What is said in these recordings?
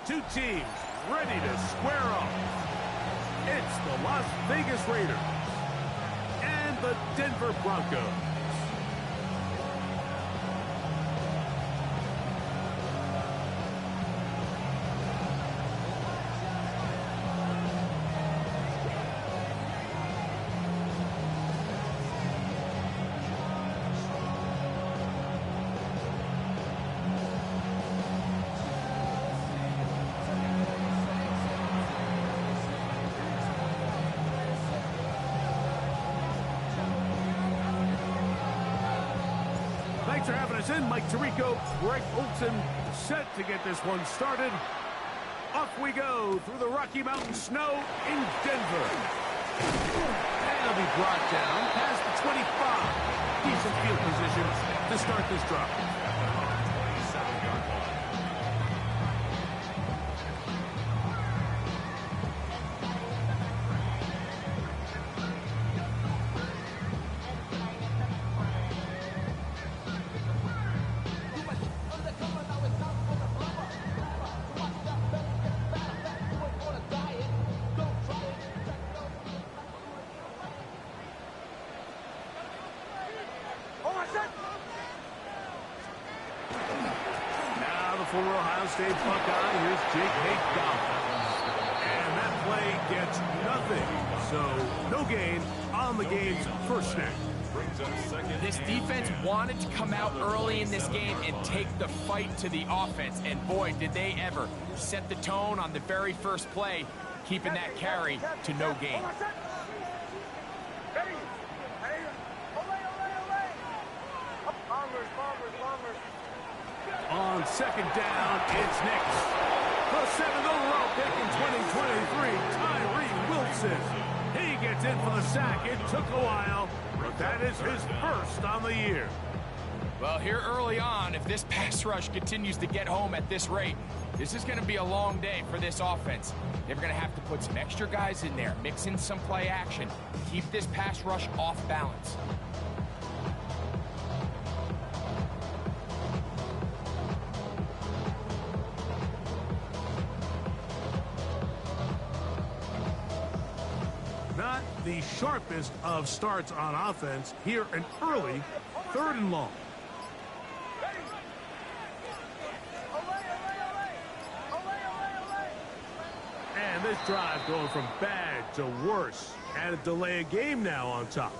Two teams ready to square off. It's the Las Vegas Raiders and the Denver Broncos. Thanks for having us in. Mike Tirico, Greg Olsen, set to get this one started. Off we go through the Rocky Mountain snow in Denver. And it'll be brought down past the 25. Decent field position to start this drive. Former Ohio State Buckeye, here's Jake Haight-Galvin. And that play gets nothing. So, no gain on the game's first snap. This defense wanted to come out early in this game and take the fight to the offense. And boy, did they ever set the tone on the very first play, keeping that carry to no gain. On second down, it's Nix. The seventh overall pick in 2023, Tyree Wilson. He gets in for the sack. It took a while, but that is his first on the year. Well, here early on, if this pass rush continues to get home at this rate, this is going to be a long day for this offense. They're going to have to put some extra guys in there, mix in some play action, keep this pass rush off balance. Not the sharpest of starts on offense here, an early 3rd and long. And this drive going from bad to worse, and a delay of game now on top.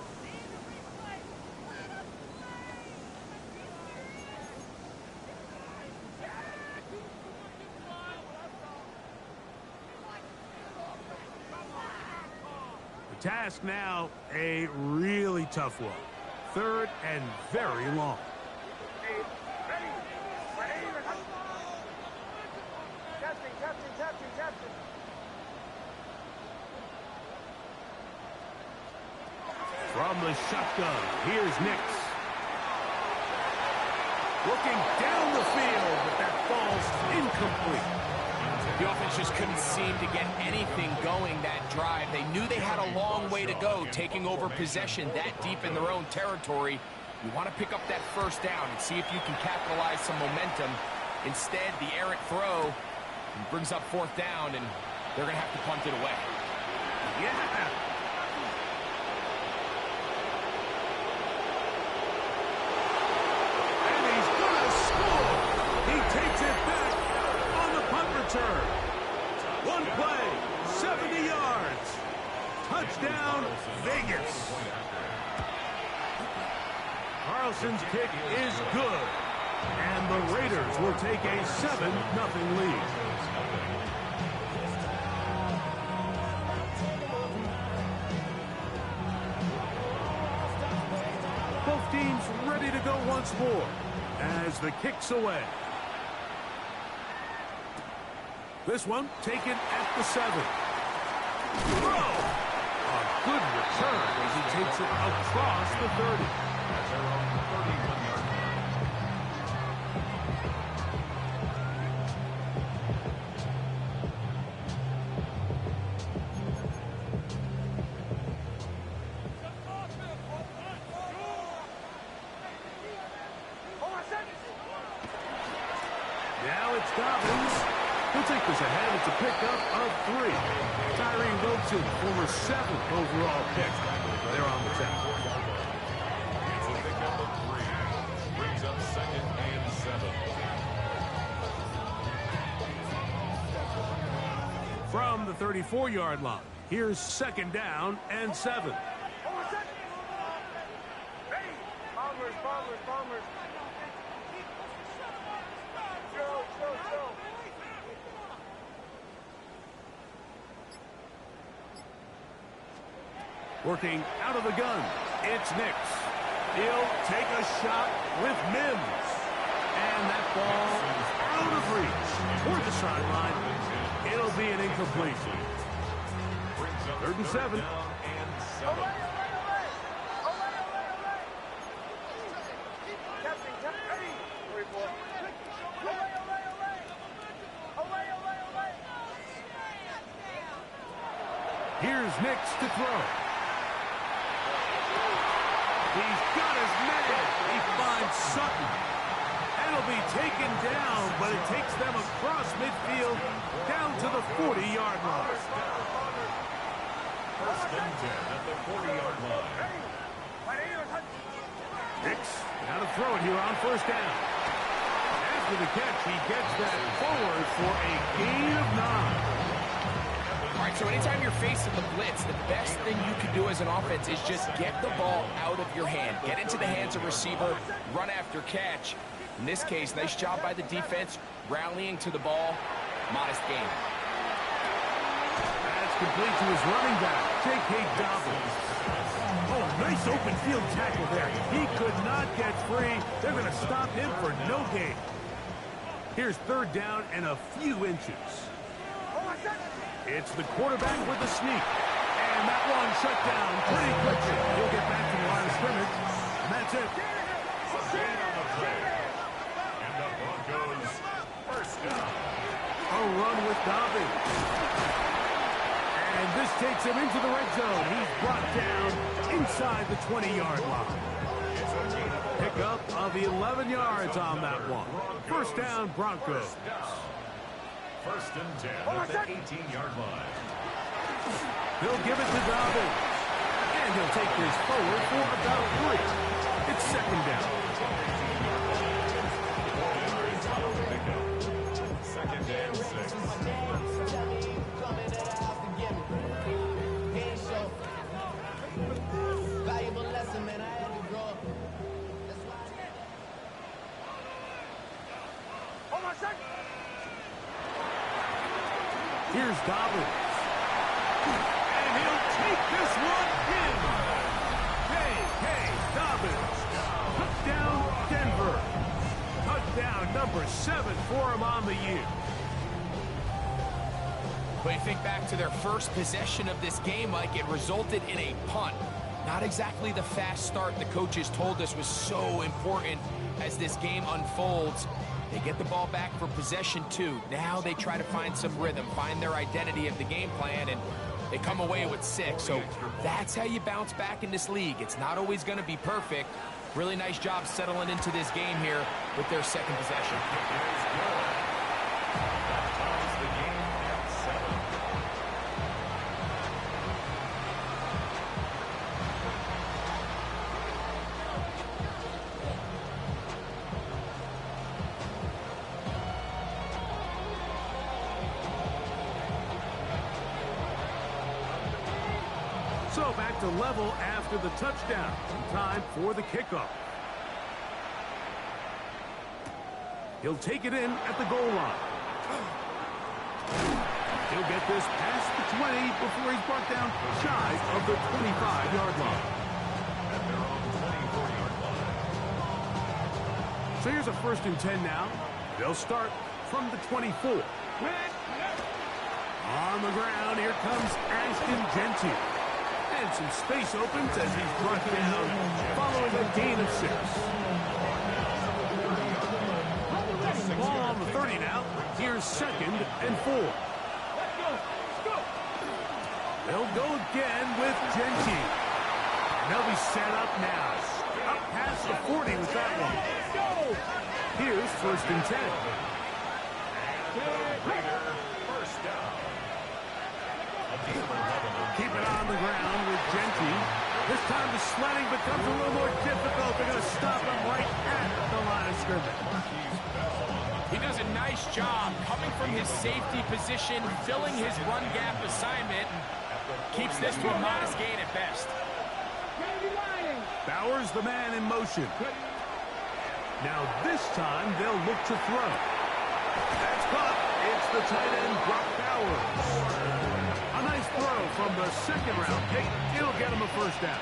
Task now, a really tough one. 3rd and very long. From the shotgun, here's Nix. Looking down the field, but that falls incomplete. The offense just couldn't seem to get anything going that drive. They knew they had a long way to go, taking over possession that deep in their own territory. You want to pick up that first down and see if you can capitalize some momentum. Instead, the errant throw brings up 4th down, and they're going to have to punt it away. Yeah. And he's going to score. He takes it back on the punt return. One play, 70 yards. Touchdown, Vegas. Carlson's kick is good. And the Raiders will take a 7-0 lead. Both teams ready to go once more as the kick's away. This one taken at the 7. Throw! A good return as he takes it across the 30. Now it's Dobbins who takes Broncos ahead. It's a pickup of 3. Tyree Wilson, former 7th overall pick. They're on the 10. It's a pickup of 3. Brings up 2nd and 7. From the 34-yard line, here's 2nd down and 7. Working out of the gun, it's Nix. He'll take a shot with Mims. And that ball is out of reach toward the sideline. It'll be an incompletion. 3rd and 7. Here's Nix to throw. He's got his man. He finds Sutton. And it'll be taken down, but it takes them across midfield down to the 40-yard line. 1st and 10 at the 40-yard line. Nix, now to throw it here on 1st down. After the catch, he gets that forward for a gain of 9. All right, so anytime you're facing the blitz, the best thing you can do as an offense is just get the ball out of your hand. Get into the hands of receiver, run after catch. In this case, nice job by the defense, rallying to the ball. Modest gain. That's complete to his running back, J.K. Dobbins. Oh, nice open field tackle there. He could not get free. They're going to stop him for no gain. Here's 3rd down and a few inches. It's the quarterback with the sneak. And that one shut down pretty quickly. He'll get back to the line of scrimmage. And that's it. Gain on the play. And the Broncos 1st down. A run with Dobbins. And this takes him into the red zone. He's brought down inside the 20-yard line. Pickup of 11 yards on that one. 1st down, Broncos. 1st and 10 at the 18-yard line. He'll give it to Dobbins. And he'll take this forward for about 3. It's 2nd down. 2nd and 6. Here's Dobbins. And he'll take this one in. J.K. Dobbins. Touchdown, Denver. Touchdown number 7 for him on the year. But you think back to their first possession of this game, Mike, it resulted in a punt. Not exactly the fast start the coaches told us was so important as this game unfolds. They get the ball back for possession 2. Now they try to find some rhythm, find their identity of the game plan, and they come away with 6. So that's how you bounce back in this league. It's not always going to be perfect. Really nice job settling into this game here with their 2nd possession. Ties the game at 7. So back to level after the touchdown. Time for the kickoff. He'll take it in at the goal line. He'll get this past the 20 before he's brought down shy of the 25-yard line. And they're on the 24-yard line. So here's a 1st and 10 now. They'll start from the 24. On the ground, here comes Ashton Jeanty. And some space opens as he's brought down following a gain of 6. Ball on the 30 now. Here's 2nd and 4. They'll go again with Jeanty. And they'll be set up now. Up past the 40 with that one. Here's 1st and 10. Keep it on the ground with Genty. This time the sledding becomes a little more difficult. They're going to stop him right at the line of scrimmage. He does a nice job coming from his safety position, filling his run gap assignment, and keeps this to a modest gain at best. Bowers, the man in motion. Now this time they'll look to throw. That's caught. It's the tight end, Brock Bowers. A nice throw from the second-round pick. It'll get him a first down.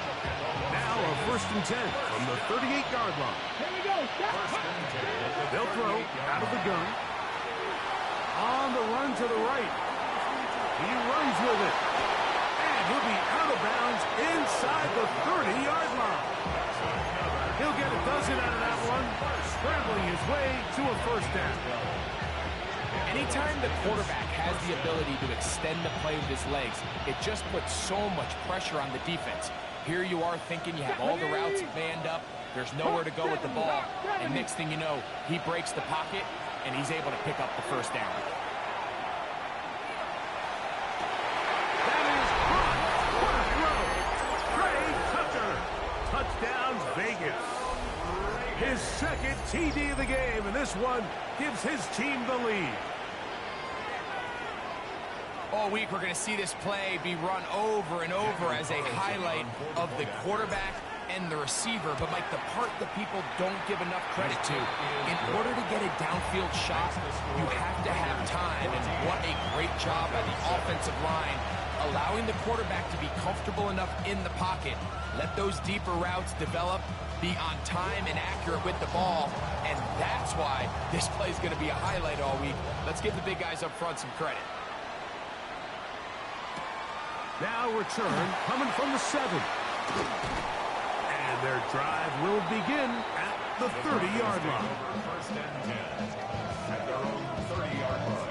Now a 1st and 10 from the 38-yard line. Here we go. They'll throw out of the gun. On the run to the right. He runs with it. And he'll be out of bounds inside the 30-yard line. He'll get a dozen out of that one, scrambling his way to a first down. Anytime the quarterback has the ability to extend the play with his legs, it just puts so much pressure on the defense. Here you are thinking you have all the routes manned up, there's nowhere to go with the ball, and next thing you know, he breaks the pocket, and he's able to pick up the first down. That is caught. What a throw. Trey Tucker. Touchdown, Vegas. His second TD of the game, and this one gives his team the lead. All week, we're going to see this play be run over and over as a highlight of the quarterback and the receiver. But, Mike, the part that people don't give enough credit to, in order to get a downfield shot, you have to have time. And what a great job by the offensive line, allowing the quarterback to be comfortable enough in the pocket. Let those deeper routes develop, be on time and accurate with the ball. And that's why this play is going to be a highlight all week. Let's give the big guys up front some credit. Now return coming from the 7. And their drive will begin at the 30-yard line. 1st and 10 at their own 30-yard line.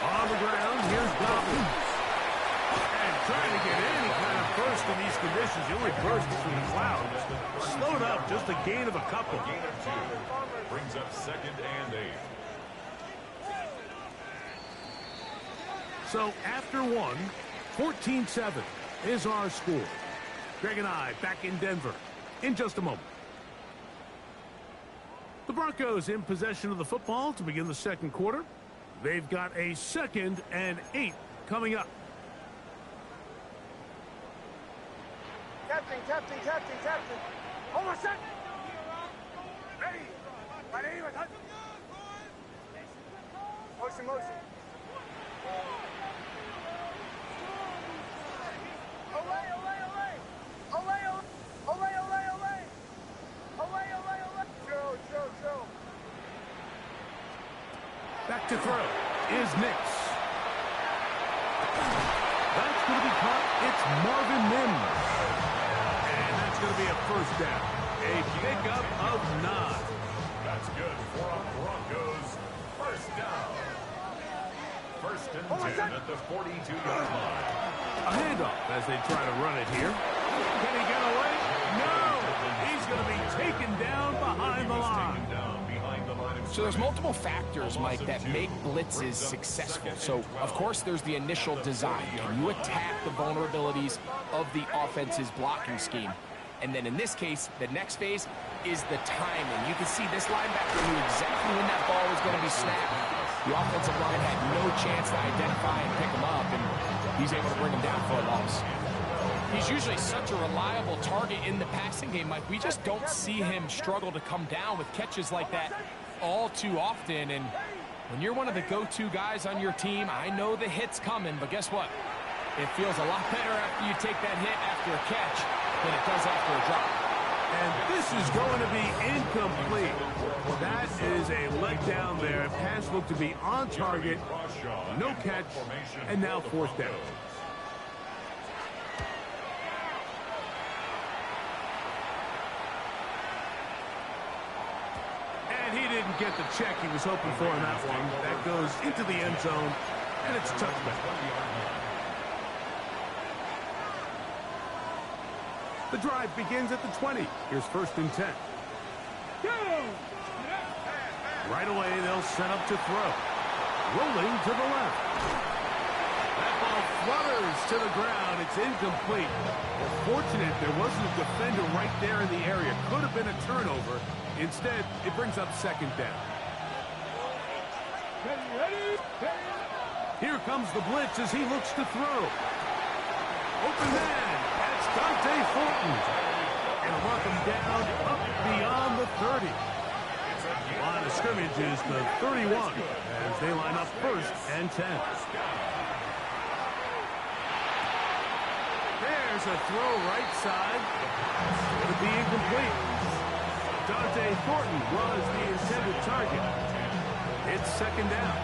On the ground, here's Dobbins. And trying to get any kind of burst in these conditions. The only burst is from the clouds. Slowed up, just a gain of a couple. Gain of 2. Brings up 2nd and 8. So after one, 14-7 is our score. Greg and I back in Denver in just a moment. The Broncos in possession of the football to begin the second quarter. They've got a 2nd and 8 coming up. Captain. Hold on a sec. Ready. My name is Hudson. Motion. Joe. Back to throw is Nix. That's going to be caught. It's Marvin Mims. And that's going to be a first down. A pickup of 9. That's good for a Broncos first down. 1st and 10 at the 42-yard line. A handoff as they try to run it here. Can he get away? No! He's going to be taken down behind the line. So there's multiple factors, Mike, that make blitzes successful. So, of course, there's the initial design. Can you attack the vulnerabilities of the offense's blocking scheme? And then in this case, the next phase is the timing. You can see this linebacker knew exactly when that ball was going to be snapped. The offensive line had no chance to identify and pick him up, and he's able to bring him down for a loss. He's usually such a reliable target in the passing game, Mike. We just don't see him struggle to come down with catches like that all too often. And when you're one of the go-to guys on your team, I know the hit's coming, but guess what? It feels a lot better after you take that hit after a catch than it does after a drop. And this is going to be incomplete. That is a letdown there. Pass looked to be on target, no catch, and now 4th down. And he didn't get the check he was hoping for in that one. That goes into the end zone and it's a touchback. The drive begins at the 20. Here's 1st and 10. Right away, they'll set up to throw. Rolling to the left. That ball flutters to the ground. It's incomplete. Well, fortunate there wasn't a defender right there in the area. Could have been a turnover. Instead, it brings up 2nd down. Here comes the blitz as he looks to throw. Open man. That's Dante Thornton. And mark him down up beyond the 30. Line of scrimmage is the 31 as they line up 1st and 10. There's a throw right side. Going to be incomplete. Dante Thornton was the intended target. It's 2nd down.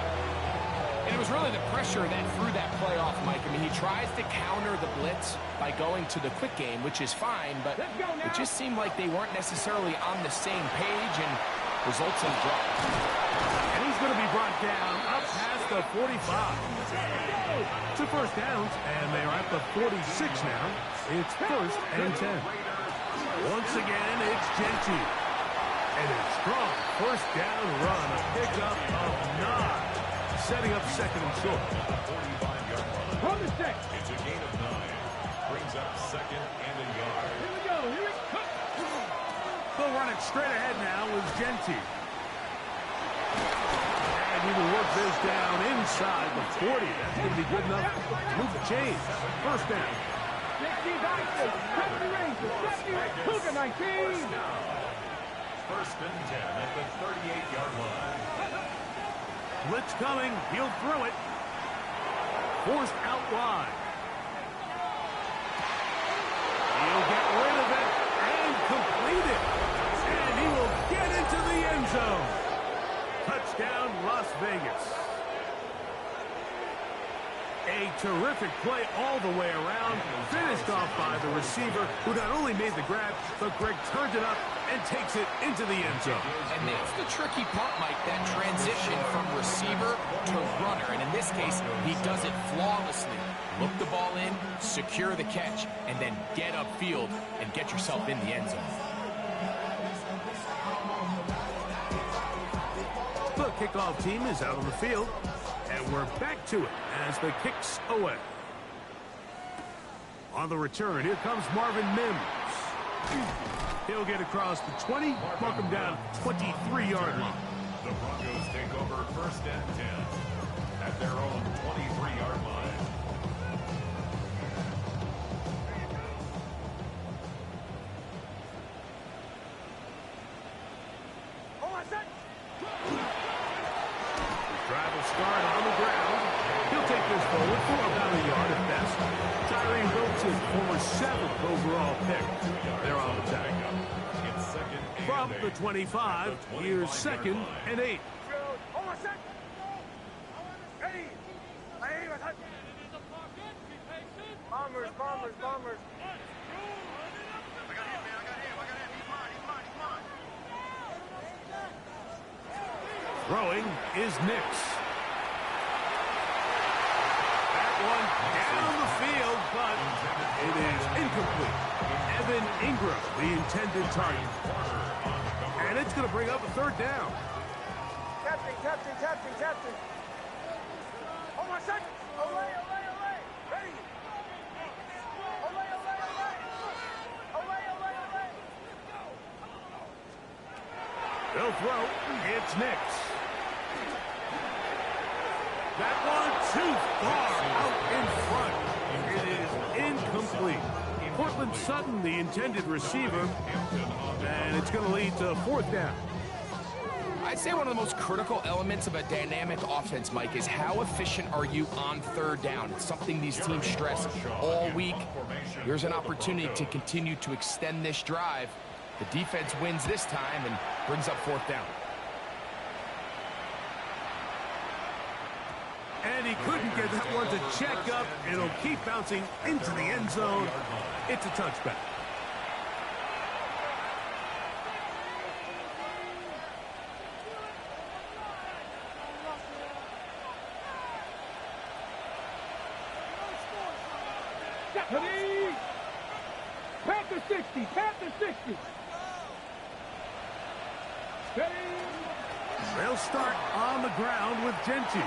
And it was really the pressure that threw that play off, Mike. I mean, he tries to counter the blitz by going to the quick game, which is fine, but it just seemed like they weren't necessarily on the same page and results in a drop. And he's going to be brought down up past the 45. 2 first downs, and they're at the 46 now. It's 1st and 10. Once again, it's Genty. And a strong 1st down run, a pickup of 9. Setting up 2nd and short. On the stick. It's a gain of 9. Brings up 2nd and a yard. Here we go. Here it comes. They'll run it straight ahead now with Genty. And he will work this down inside the 40. That's going to be good enough to move the chains. 1st down. 60 active. 70 Rangers. 70 Cougar 19. 1st and 10 at the 38-yard line. Blitz coming. He'll throw it. Forced out wide. He'll get rid of it and complete it. And he will get into the end zone. Touchdown, Las Vegas. A terrific play all the way around. Finished off by the receiver, who not only made the grab, but Greg turned it up and takes it into the end zone. And that's the tricky part, Mike, that transition from receiver to runner. And in this case, he does it flawlessly. Look the ball in, secure the catch, and then get upfield and get yourself in the end zone. The kickoff team is out on the field, and we're back to it as the kick's away. On the return, here comes Marvin Mims. He'll get across the 20, mark him down 23-yard line. The Broncos take over 1st and 10 at their own 23-yard line. Drive will start on the ground. He'll take this forward for about a yard at best. Tyree Wilson, former 7th overall pick. They're on the tag. From the 25, here's 2nd and 8. Bombers, bombers, bombers. Throwing is Nix. That one down the field, but it is incomplete. Evan Ingram, the intended target. And it's going to bring up a 3rd down. Captain, captain, captain, captain. Hold on a second. Away, away, away. Ready. Away, away, away. Away, away, away. They'll throw. It's Nix. That one too far out in front. It is incomplete. Cortland Sutton, the intended receiver. And it's going to lead to 4th down. I'd say one of the most critical elements of a dynamic offense, Mike, is how efficient are you on 3rd down? It's something these teams stress all week. Here's an opportunity to continue to extend this drive. The defense wins this time and brings up 4th down. And he couldn't get that one to check up. It'll keep bouncing into the end zone. It's a touchback. Ready? Panther 60, Panther 60. Ready? They'll start on the ground with Genty.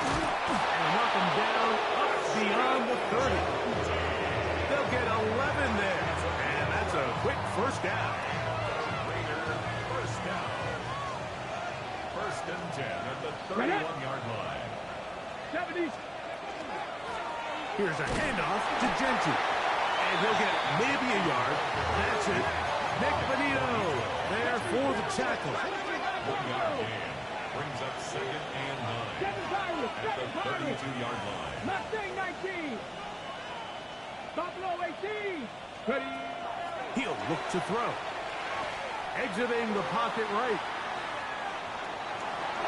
And knock him down up beyond the 30. They'll get 11 there. And that's a quick first down. Raider, first down. First and 10 at the 31-yard line. 70. Here's a handoff to Genty. And he'll get maybe a yard. That's it. Nick Benito there for the tackle. 1-yard gain. Brings up second and 9 at the 32-yard line. Mustang 19. Buffalo 18. Ready? He'll look to throw. Exiting the pocket right.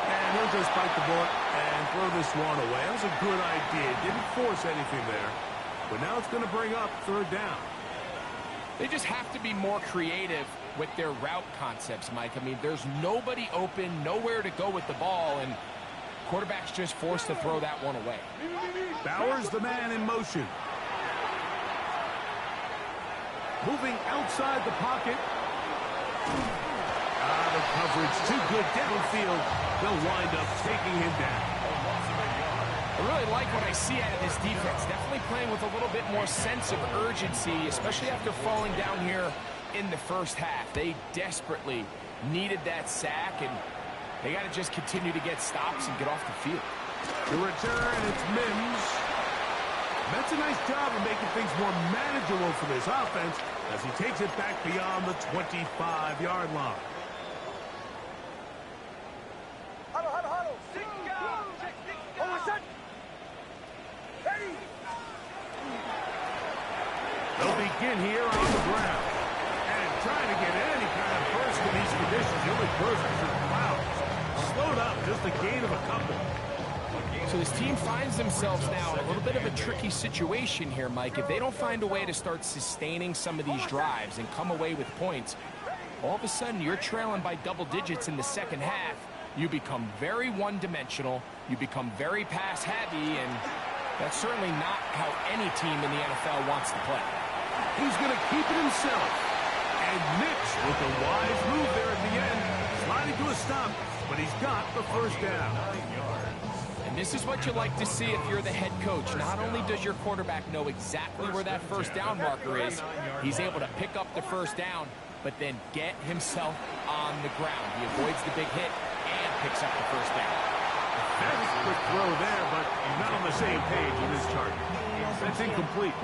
And he'll just bite the bullet and throw this one away. That was a good idea. Didn't force anything there. But now it's going to bring up third down. They just have to be more creative with their route concepts, Mike. I mean, there's nobody open, nowhere to go with the ball, and quarterback's just forced to throw that one away. Bowers, the man in motion. Moving outside the pocket. The coverage too good downfield. They'll wind up taking him down. I really like what I see out of this defense. Definitely playing with a little bit more sense of urgency, especially after falling down here in the first half. They desperately needed that sack, and they got to just continue to get stops and get off the field. The return, it's Mims. That's a nice job of making things more manageable for this offense as he takes it back beyond the 25-yard line. Huddle, huddle, huddle. Sit down. Oh, my son. Ready? They'll begin here on the ground. And trying to get any kind of burst in these conditions, the only burst is the clouds. Slowed up, just a gain of a couple. So this team finds themselves now in a little bit of a tricky situation here, Mike. If they don't find a way to start sustaining some of these drives and come away with points, all of a sudden you're trailing by double digits in the second half. You become very one-dimensional. You become very pass-heavy, and that's certainly not how any team in the NFL wants to play. He's going to keep it himself. And Nix with a wise move there at the end, sliding to a stop, but he's got the first down. And this is what you like to see if you're the head coach. Not only does your quarterback know exactly where that first down marker is, he's able to pick up the first down, but then get himself on the ground. He avoids the big hit and picks up the first down. That's a quick throw there, but not on the same page with his target. That's incomplete.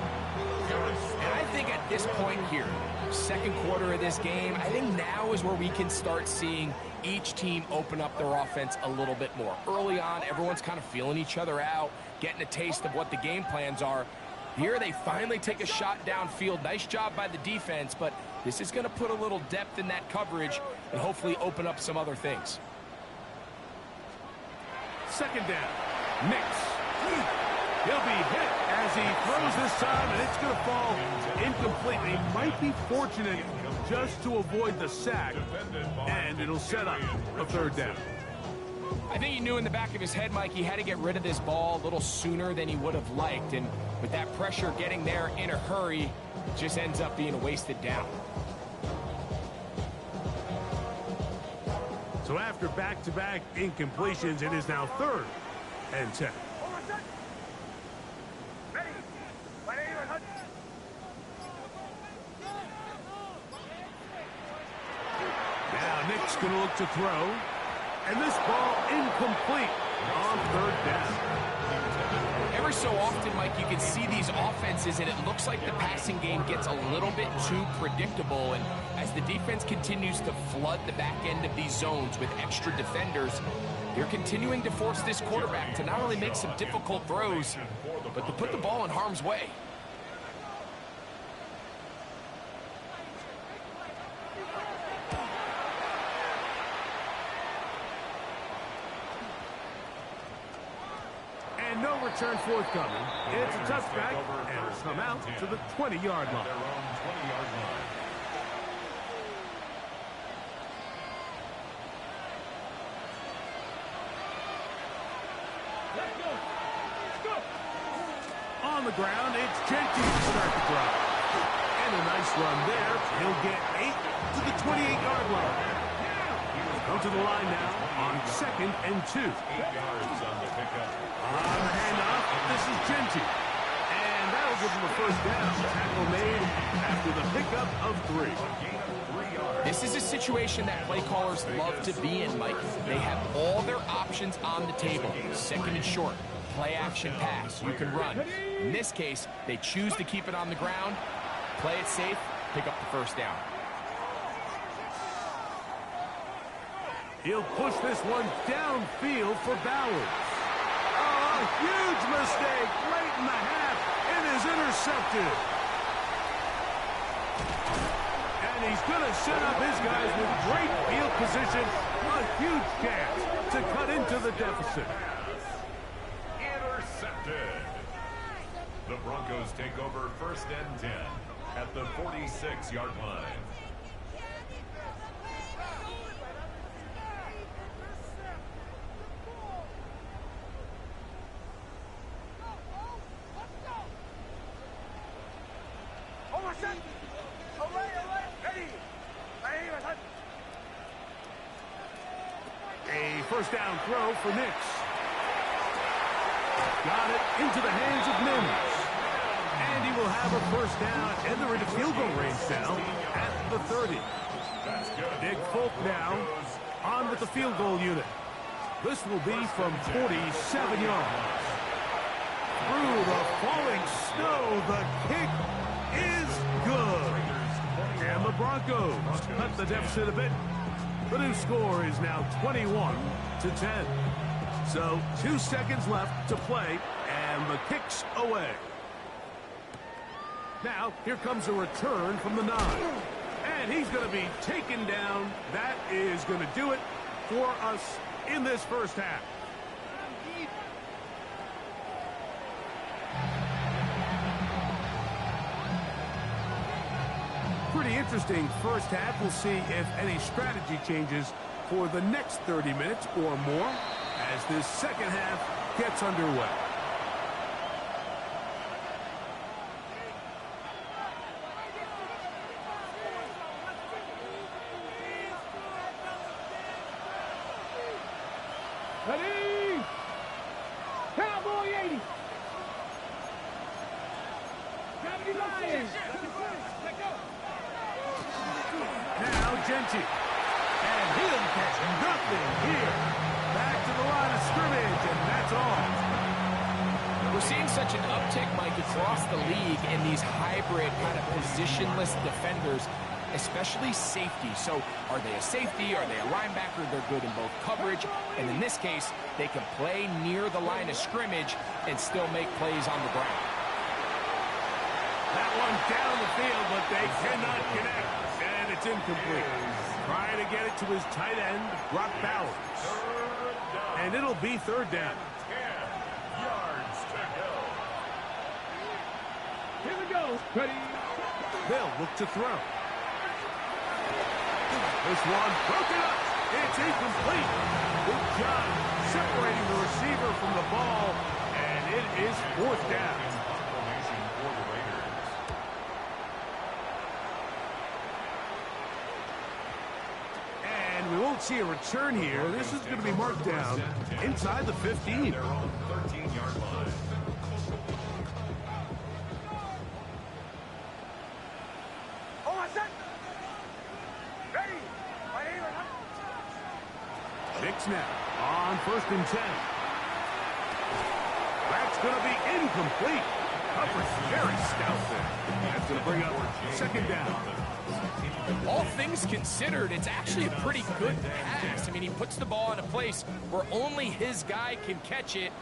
And I think at this point here, second quarter of this game, I think now is where we can start seeing each team open up their offense a little bit more. Early on, everyone's kind of feeling each other out, getting a taste of what the game plans are. Here they finally take a shot downfield. Nice job by the defense, but this is going to put a little depth in that coverage and hopefully open up some other things. Second down. Nix. He'll be hit as he throws this time, and it's going to fall incompletely. Might be fortunate just to avoid the sack, and it'll set up a third down. I think he knew in the back of his head, Mike, he had to get rid of this ball a little sooner than he would have liked, and with that pressure getting there in a hurry, it just ends up being a wasted down. So after back-to-back incompletions, it is now 3rd and 10. Ready? My name is Hudson. Now Nick's going to look to throw. And this ball incomplete on 3rd down. Every so often, Mike, you can see these offenses, and it looks like the passing game gets a little bit too predictable. And as the defense continues to flood the back end of these zones with extra defenders, they're continuing to force this quarterback to not only make some difficult throws, but to put the ball in harm's way. And no return forthcoming. It's a touchback, and it'll come out to the 20-yard line. Their own 20-yard line. On on the ground, it's Genty to start the drive. And a nice run there. He'll get 8 to the 28-yard line. Go to the line now on 2nd and 2. 8 yards on the pickup. On the handoff, this is Genty. And that'll give him a first down. Tackle made after the pickup of 3. Gain of 3 yards. This is a situation that play callers love to be in, Mike. They have all their options on the table. 2nd and short, play action pass, you can run. In this case, they choose to keep it on the ground, play it safe, pick up the first down. He'll push this one downfield for Bowers. Oh, a huge mistake late in the half. It is intercepted. And he's going to set up his guys with great field position. A huge chance to cut into the deficit. Intercepted. The Broncos take over 1st and 10 at the 46-yard line. A first down throw for Nix. Got it into the hands of Mims. And he will have a first down, and they're into field goal range now at the 30. That's good. Nick Folk now on with the field goal unit. This will be from 47 yards. Through the falling snow, the kick is good. And the Broncos cut the deficit a bit. The new score is now 21-10. So 2 seconds left to play, and the kick's away. Now, here comes a return from the 9. And he's going to be taken down. That is going to do it for us in this first half. Pretty interesting first half. We'll see if any strategy changes for the next 30 minutes or more as this second half gets underway. Ready? Cowboy 80. 70 Lions. Now Genty. And he'll catch nothing here. Back to the line of scrimmage, and that's all. We're seeing such an uptick, Mike, across the league in these hybrid kind of positionless defenders, especially safety. So are they a safety? Are they a linebacker? They're good in both coverage. And in this case, they can play near the line of scrimmage and still make plays on the ground. That one down the field, but they cannot connect. And it's incomplete. Trying to get it to his tight end, Brock Bowers. And it'll be 3rd down. 10 yards to go. Here we go. Ready? They'll look to throw. This one broken up. It's incomplete. Good job separating the receiver from the ball. And it is 4th down. Formation for the Raiders. And we won't see a return here. This is going to be marked down inside the 15. Their own 13-yard line. Oh, I said. Ready? Nix now on 1st and 10. That's going to be incomplete. Coverage very stout there. That's going to bring up 2nd down. All things considered, it's actually a pretty good pass. I mean, he puts the ball in a place where only his guy can catch it.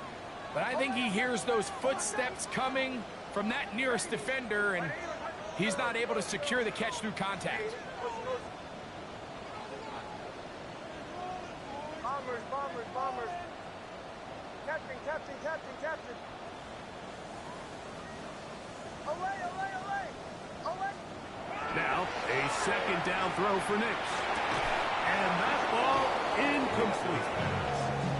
But I think he hears those footsteps coming from that nearest defender, and he's not able to secure the catch through contact. Bombers, bombers, bombers. Captain, captain, captain, captain. Away, away, away. Away. Now, a 2nd down throw for Nix. And that ball incomplete.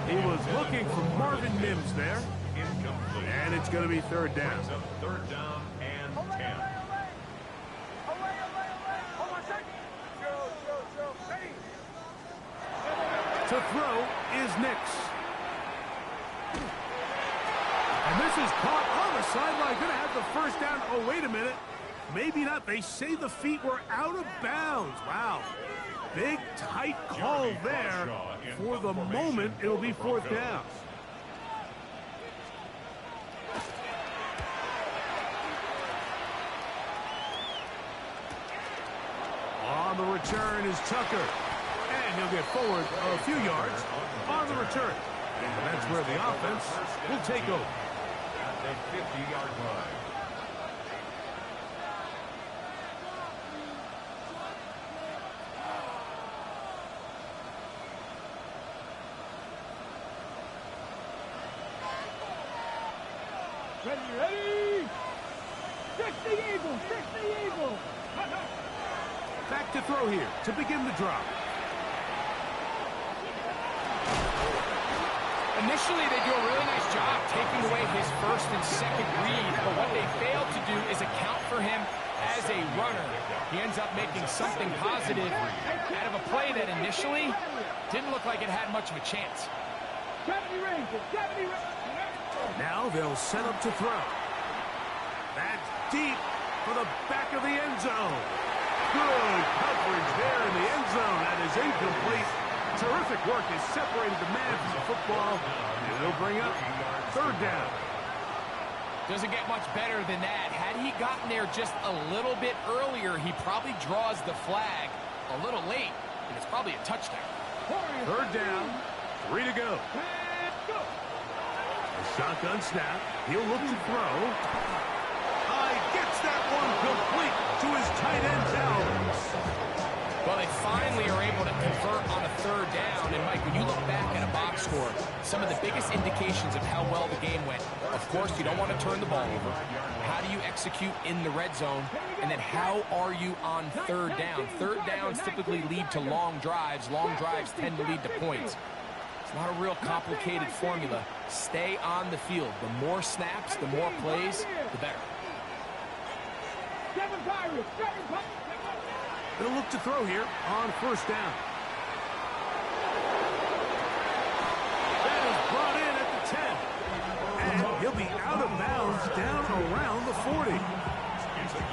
He was looking for Marvin Mims there. incomplete. And it's going to be third down. Brings up third down and 10. To throw is Nix. And this is caught on the sideline. Going to have the first down. Oh, wait a minute. Maybe not. They say the feet were out of bounds. Wow. Big, tight call there. For the moment, it'll be fourth down. On the return is Tucker. And he'll get forward a few yards on the return. And that's where the offense will take over. At the 50-yard line. Ready! 60 Eagles! 60 Eagles! Back to throw here to begin the drop. Initially, they do a really nice job taking away his first and second read, but what they failed to do is account for him as a runner. He ends up making something positive out of a play that initially didn't look like it had much of a chance. 70 Rangers! 70 Rangers! Now they'll set up to throw. That's deep for the back of the end zone. Good coverage there in the end zone. That is incomplete. Terrific work has separated the man from the football. And it'll bring up third down. Doesn't get much better than that. Had he gotten there just a little bit earlier, he probably draws the flag a little late, and it's probably a touchdown. Third down, 3 to go. Shotgun snap. He'll look to throw. Gets that one complete to his tight end, Towers. Well, they finally are able to convert on a third down. And, Mike, when you look back at a box score, some of the biggest indications of how well the game went, of course, you don't want to turn the ball over. How do you execute in the red zone? And then how are you on third down? Third downs typically lead to long drives. Long drives tend to lead to points. It's not a real complicated formula. Stay on the field. The more snaps, the more plays, the better. They'll look to throw here on first down. That is brought in at the 10. And he'll be out of bounds down around the 40.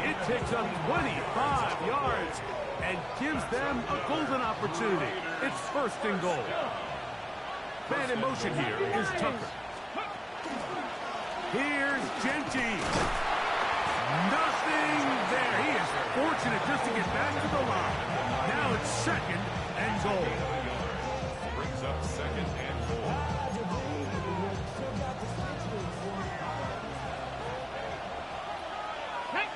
It takes up 25 yards and gives them a golden opportunity. It's first and goal. Man in motion here is Tucker. Here's Genty. Nothing there. He is fortunate just to get back to the line. Now it's second and goal. Brings up second and goal. Hey!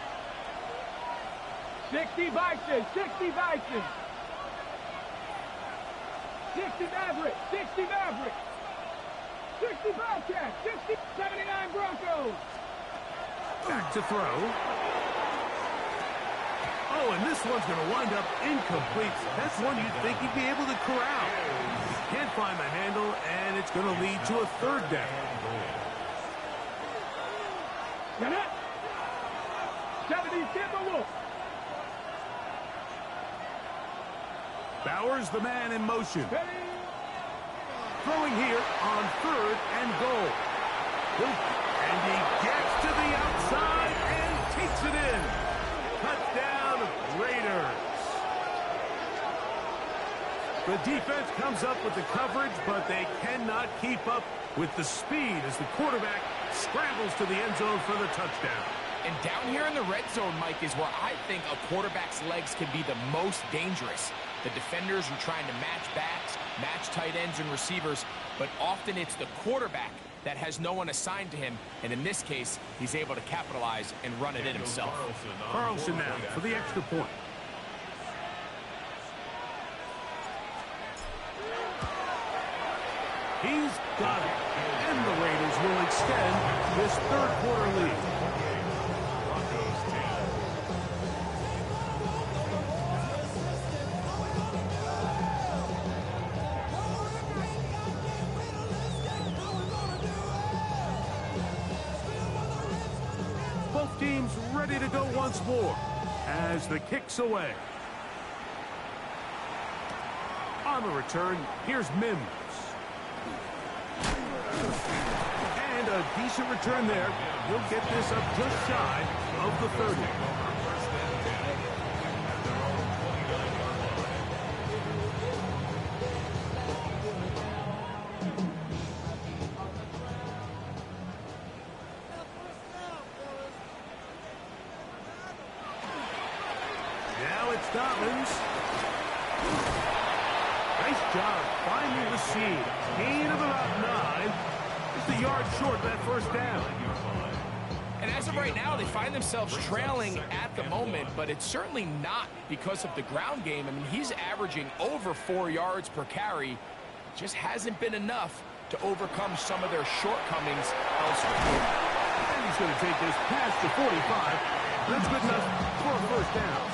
60 Vikings! 60 Vikings! 60 Mavericks! 60 Mavericks! 60 Bobcats! 60, 79 Broncos! Back to throw. Oh, and this one's going to wind up incomplete. That's one you'd think he'd be able to corral. He can't find the handle, and it's going to lead to a third down. Get it! 70 Timberwolves! Bowers, the man in motion. Throwing here on third and goal. And he gets to the outside and takes it in. Touchdown, Raiders. The defense comes up with the coverage, but they cannot keep up with the speed as the quarterback scrambles to the end zone for the touchdown. And down here in the red zone, Mike, is where I think a quarterback's legs can be the most dangerous. The defenders are trying to match backs, match tight ends and receivers, but often it's the quarterback that has no one assigned to him, and in this case, he's able to capitalize and run it in himself. Carlson now for the extra point. He's got it, and the Raiders will extend this third quarter lead. Both teams ready to go once more as the kick's away. On the return, here's Mims. And a decent return there. He'll get this up just shy of the 30. Now it's Dobbins. Nice job finding the seam. Gain of about 9. Just a yard short of that first down. And as of right now, they find themselves trailing at the moment, but it's certainly not because of the ground game. I mean, he's averaging over 4 yards per carry. Just hasn't been enough to overcome some of their shortcomings elsewhere. And he's going to take this past the 45. That's good enough for a first down.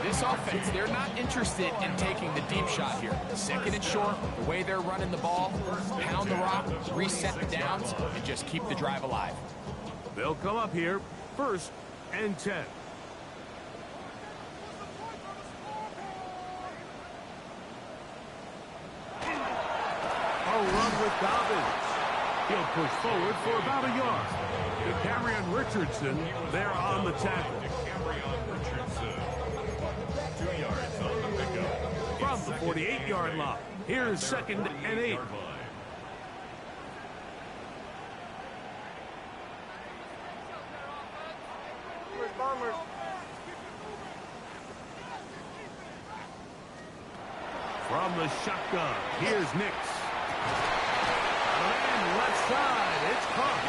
This offense, they're not interested in taking the deep shot here. Second and short, the way they're running the ball, pound the rock, reset the downs, and just keep the drive alive. They'll come up here, 1st and 10. A run with Dobbins. He'll push forward for about a yard. Cameron Richardson there on the tackle. From the 48-yard line, here's 2nd and 8. Bombers. From the shotgun, here's Nix. And left side, it's caught.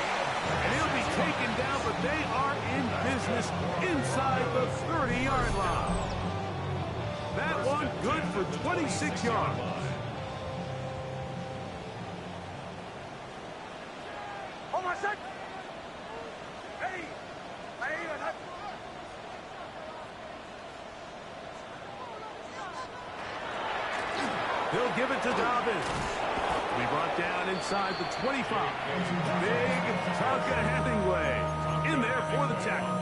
And he'll be taken down, but they are in business inside the 30-yard line. That one good for 26 yards. Hold my set. Ready. He'll give it to Dobbins. We brought down inside the 25. Big Tonka Hemingway in there for the tackle.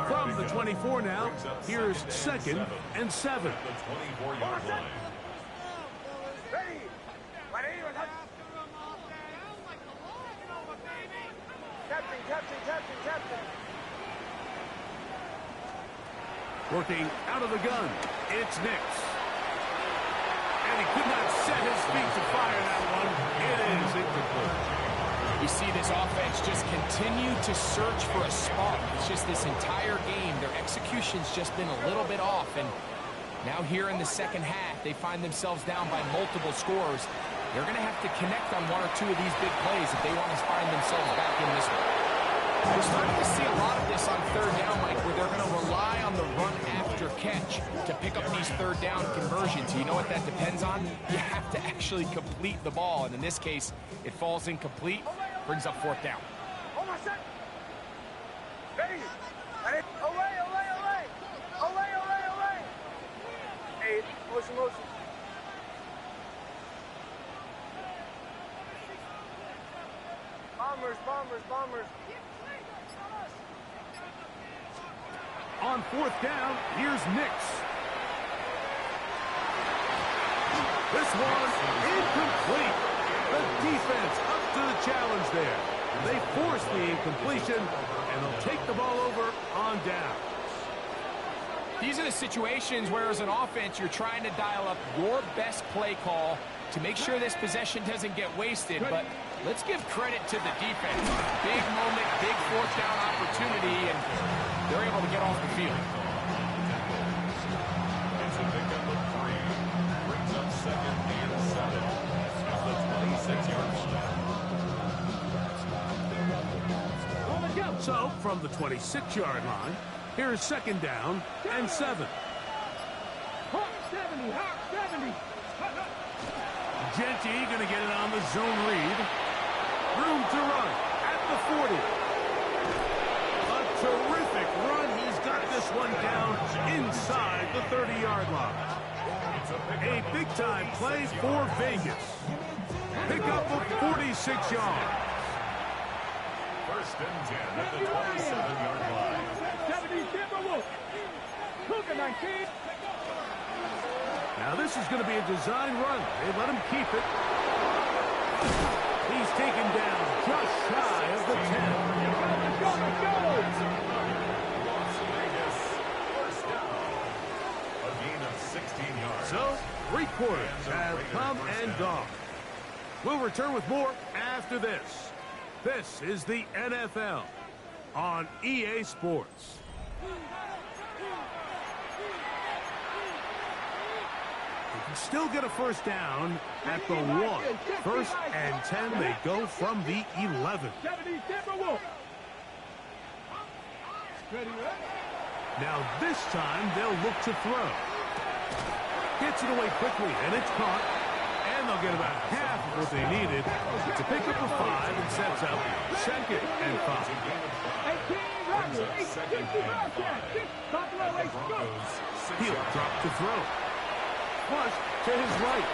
From the 24 now, here's 2nd and 7. Ready. Captain. Working out of the gun, it's Nix. And he could not set his feet to fire that one. It is incomplete. You see this offense just continue to search for a spark. It's just this entire game, their execution's just been a little bit off. And now here in the second half, they find themselves down by multiple scores. They're going to have to connect on 1 or 2 of these big plays if they want to find themselves back in this one. We're starting to see a lot of this on 3rd down, Mike, where they're going to rely on the run after catch to pick up these 3rd down conversions. You know what that depends on? You have to actually complete the ball, and in this case, it falls incomplete, brings up 4th down. Hold my set. Ready. Away. Hey, motion. Bombers. On 4th down, here's Nix. This one incomplete. The defense up to the challenge there. They force the incompletion, and they'll take the ball over on down. These are the situations where, as an offense, you're trying to dial up your best play call to make sure this possession doesn't get wasted. But let's give credit to the defense. Big moment, big 4th down opportunity, and they're able to get off the field. It's a pickup of 3. Brings up 2nd and 7. At the 26-yard line. So, from the 26-yard line, here's 2nd down and 7. Hawk 70. Genty going to get it on the zone read. Room to run at the 40. A terrific run. He's got this one down inside the 30-yard line. A big-time play for Vegas. Pick up of 46 yards. First and 10 at the 27-yard line. 70 Timberwolves. Look at 19. Now this is going to be a design run. They let him keep it. He's taken down just shy of the 10. Let's go, let's go. Las Vegas, first down. A gain of 16 yards. So, 3 quarters have come and gone. We'll return with more after this. This is the NFL on EA Sports. They can still get a first down at the 1. First and 10, they go from the 11. 70 Timberwolves. Ready, ready. Now this time, they'll look to throw. Gets it away quickly, and it's caught. And they'll get about half of what they needed to pick up a 5 and sets up 2nd and 5. 18 Rodgers. 60 Bearcats. Buffalo Ace Scoops. He'll drop to throw. Flush to his right.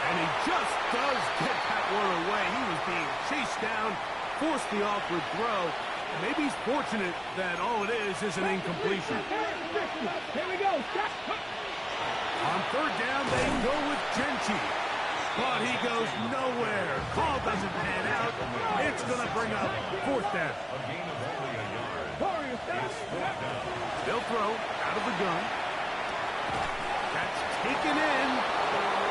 And he just does get that one away. He was being chased down, forced the awkward throw. And maybe he's fortunate that all it is an incompletion. Here we go. On 3rd down, they go with Genty. But he goes nowhere. Call doesn't pan out. It's going to bring up 4th down. A gain of only a yard. It's 4th down. They'll throw out of the gun. That's taken in.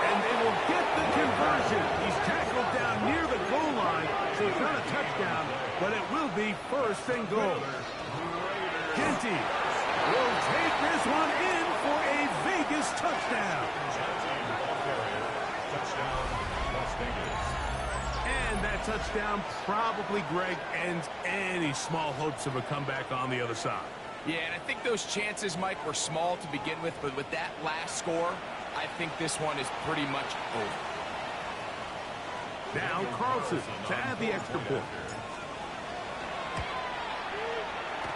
And they will get the conversion. He's tackled down near the goal line. So it's not a touchdown, but it will be 1st and goal. Genty will take this one in for a Vegas touchdown. Touchdown, Las Vegas. And that touchdown probably, Greg, ends any small hopes of a comeback on the other side. Yeah, and I think those chances, Mike, were small to begin with, but with that last score, I think this one is pretty much over. Now Carlson to add the extra point.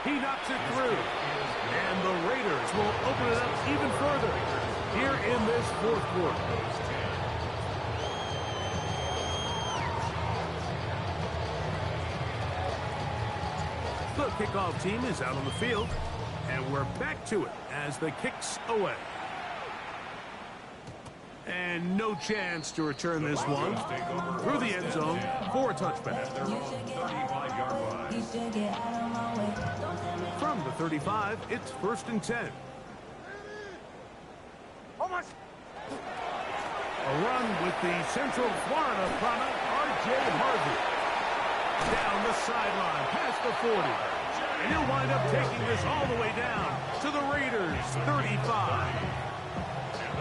He knocks it through. And the Raiders will open it up even further here in this 4th quarter. The kickoff team is out on the field, and we're back to it as the kick's away. And no chance to return this one through the end zone for a touchback. At their own 35-yard line. From the 35, it's 1st and 10. Almost. A run with the Central Florida product, R.J. Harvey. Down the sideline, past the 40. And he'll wind up taking this all the way down to the Raiders' 35.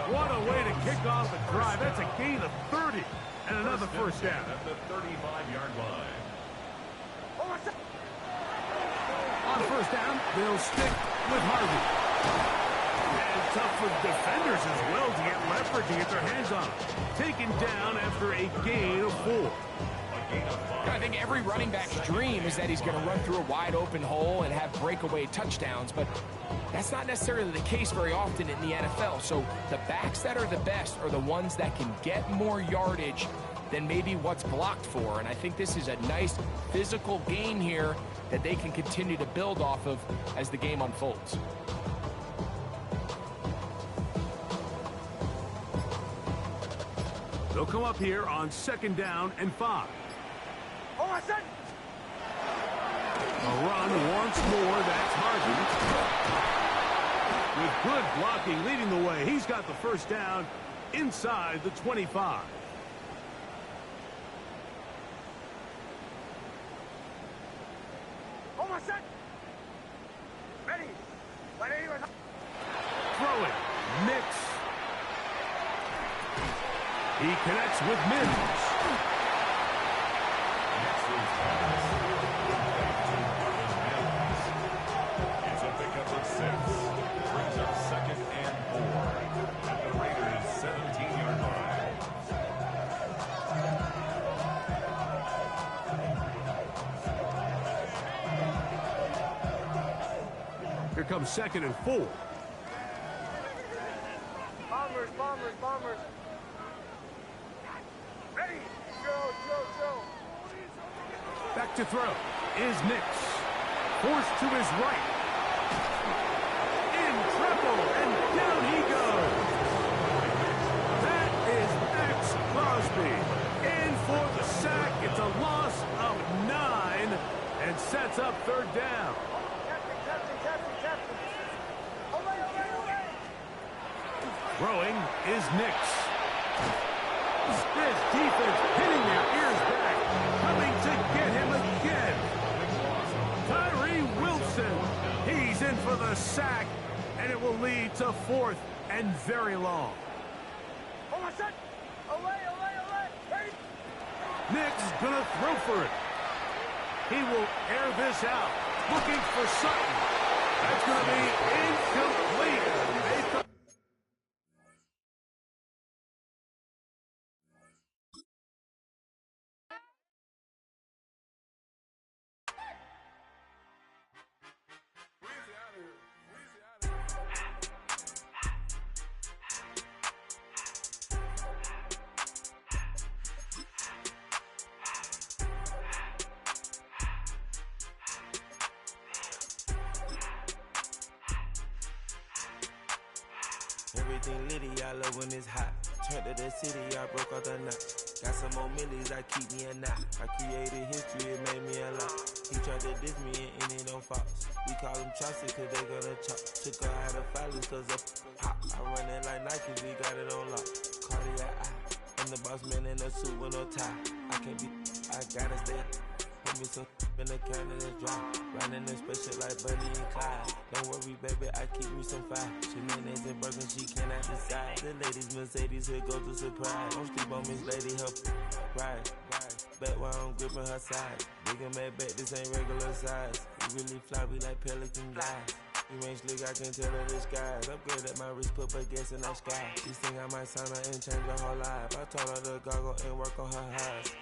What a way to kick off a drive. That's a gain of 30 and another first down. At the 35-yard line. On 1st down, they'll stick with Harvey. And tough for defenders as well to get leverage to get their hands on him. Taken down after a gain of 4. I think every running back's dream is that he's going to run through a wide open hole and have breakaway touchdowns, but that's not necessarily the case very often in the NFL. So the backs that are the best are the ones that can get more yardage than maybe what's blocked for. And I think this is a nice physical game here that they can continue to build off of as the game unfolds. They'll come up here on 2nd down and 5. A run once more, that's Harvey. With good blocking leading the way, he's got the first down inside the 25. Almost set. Ready. Throw it. Mix. He connects with Mims. It's a pickup of 6. Brings up 2nd and 4. At the Raiders' 17-yard line. Here comes 2nd and 4. Bombers, bombers, bombers. Ready. Go. Back to throw. is Nix. Forced to his right. In trouble, and down he goes. That is Maxx Crosby. In for the sack. It's a loss of 9 and sets up third down. Throwing is Nix. This defense pinning their ears back, coming to get him again. Tyree Wilson, he's in for the sack, and it will lead to 4th and very long. Nix gonna throw for it. He will air this out, looking for Sutton. That's gonna be incomplete. Everything litty, I love when it's hot. Turned to the city, I broke out the knot. Got some more millies, I keep me a knot. I created history, it made me a lot. He tried to diss me and it don't false. We call them chopsticks cause they gonna chop. Took her out of filings cause of pop. I run it like Nike, we got it on lock. Cardiac eye. I'm the boss man in a suit with no tie. I can't be, I gotta stay. Put me some in the can and it's dry. Running the special like Bunny and Clyde. Don't worry, baby, I keep me some fire. Shenanigans and Birkin, she cannot decide. The ladies Mercedes, here go to surprise. Don't sleep on Miss Lady, help ride. Bet while I'm gripping her side. Big and mad bet, this ain't regular size. You really fly, we like Pelican guys. You ain't slick, I can tell her the skies. Upgrade at my wrist, put baguettes in the sky. She think I might sign her and change her whole life. I told her to goggle and work on her highs.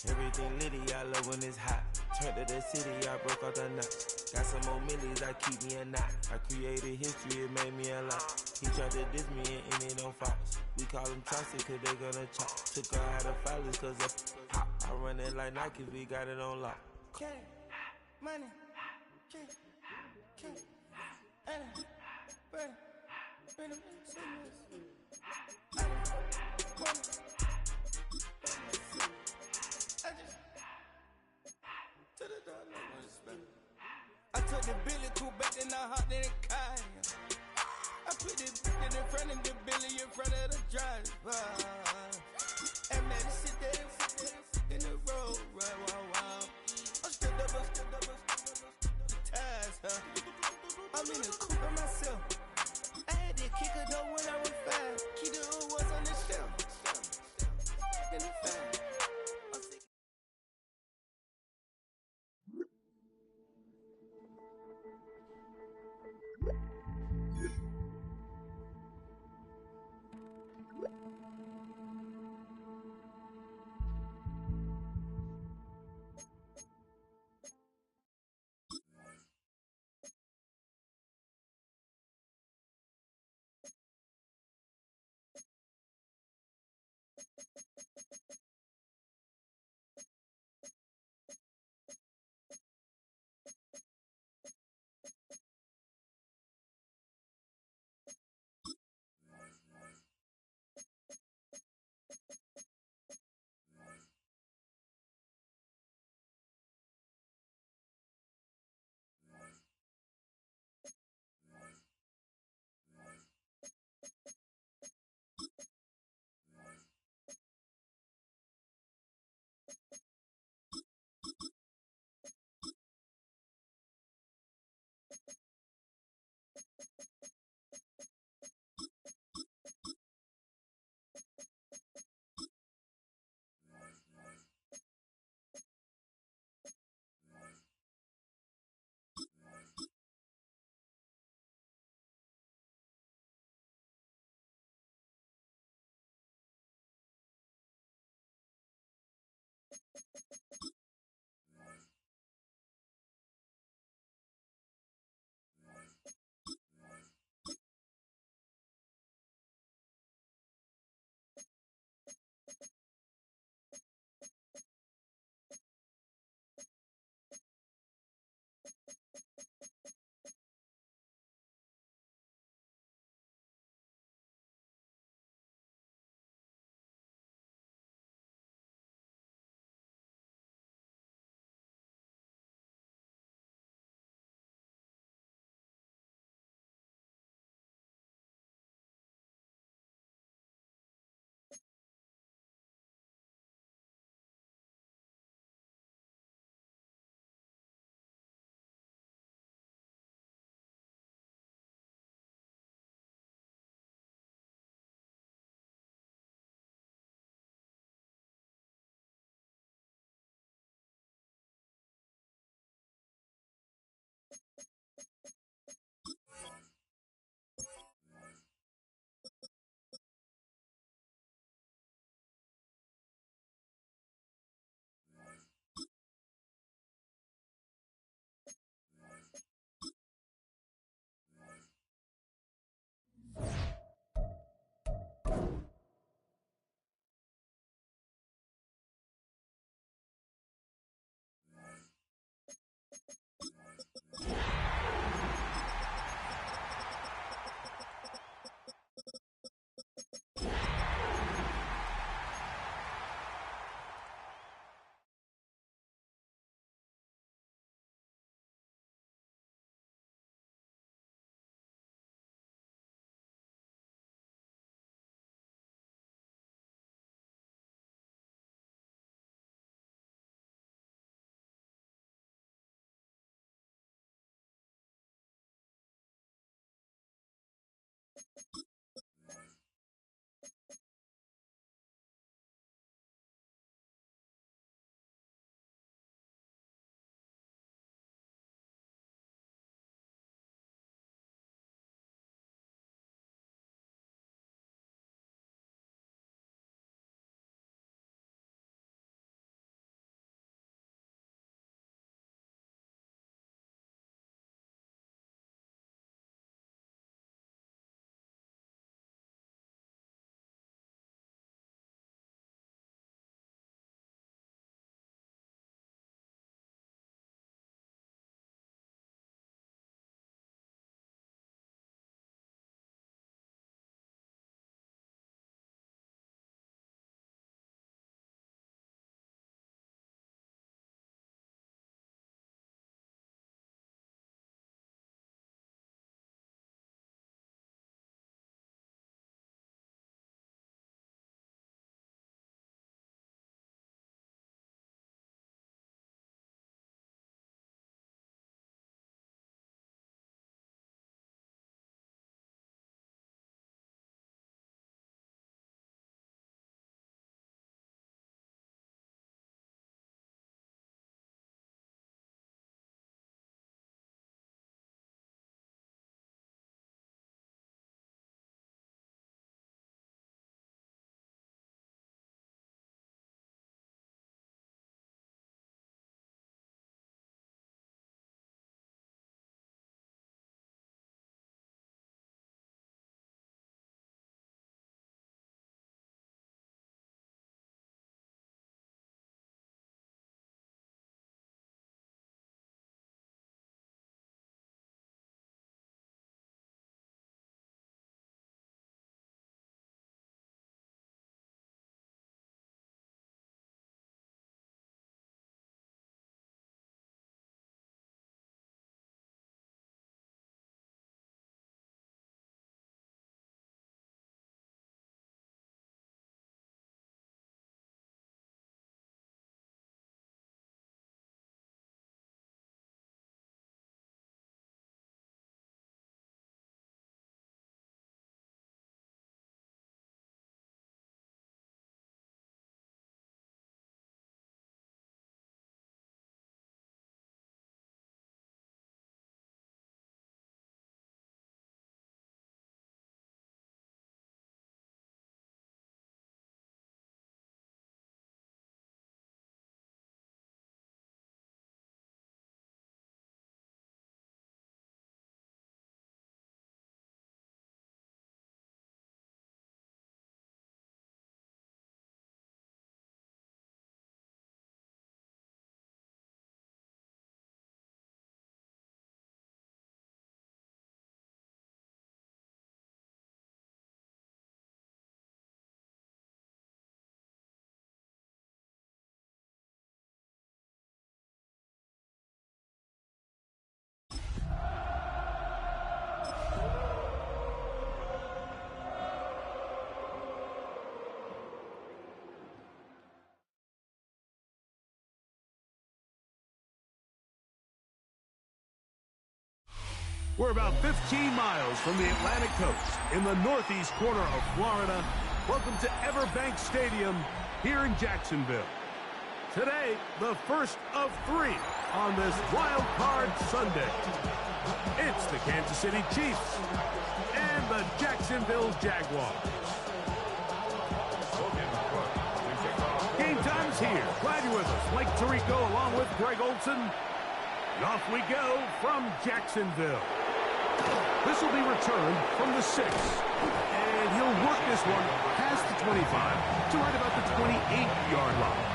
Everything litty, I love when it's hot. Turned to the city, I broke out the knot. Got some more millies, I keep me a knot. I created history, it made me a lot. He tried to diss me and it don't false. We call them chopsticks cause they gonna chop. Took her out of filings cause of pop. I run it like Nike, we got it on lock. Money, money, I took the Billy cool back and I hopped in the car. I put the in front of the Billy in front of the driver. And man, sit there in the road, right, wow. I'm still up, the tires, huh? I'm in the coupe by myself. I had to kick her though when I was 5. Key to was on the shelf. In the 5. We're about 15 miles from the Atlantic coast in the northeast corner of Florida. Welcome to Everbank Stadium here in Jacksonville. Today, the first of 3 on this Wild Card Sunday. It's the Kansas City Chiefs and the Jacksonville Jaguars. Game time's here. Glad you're with us. Mike Tirico along with Greg Olson. And off we go from Jacksonville. This will be returned from the 6. And he'll work this one past the 25 to right about the 28-yard line.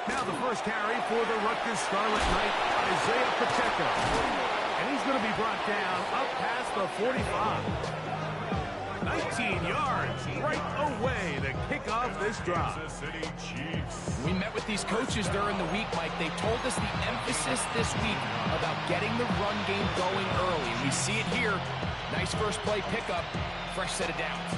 Now the first carry for the Rutgers Scarlet Knight, Isaiah Pacheco. And he's going to be brought down up past the 45. 19 yards right away to kick off this drive. Kansas City Chiefs. We met with these coaches during the week, Mike. They told us the emphasis this week about getting the run game going early. And we see it here. Nice first play pickup, fresh set of downs.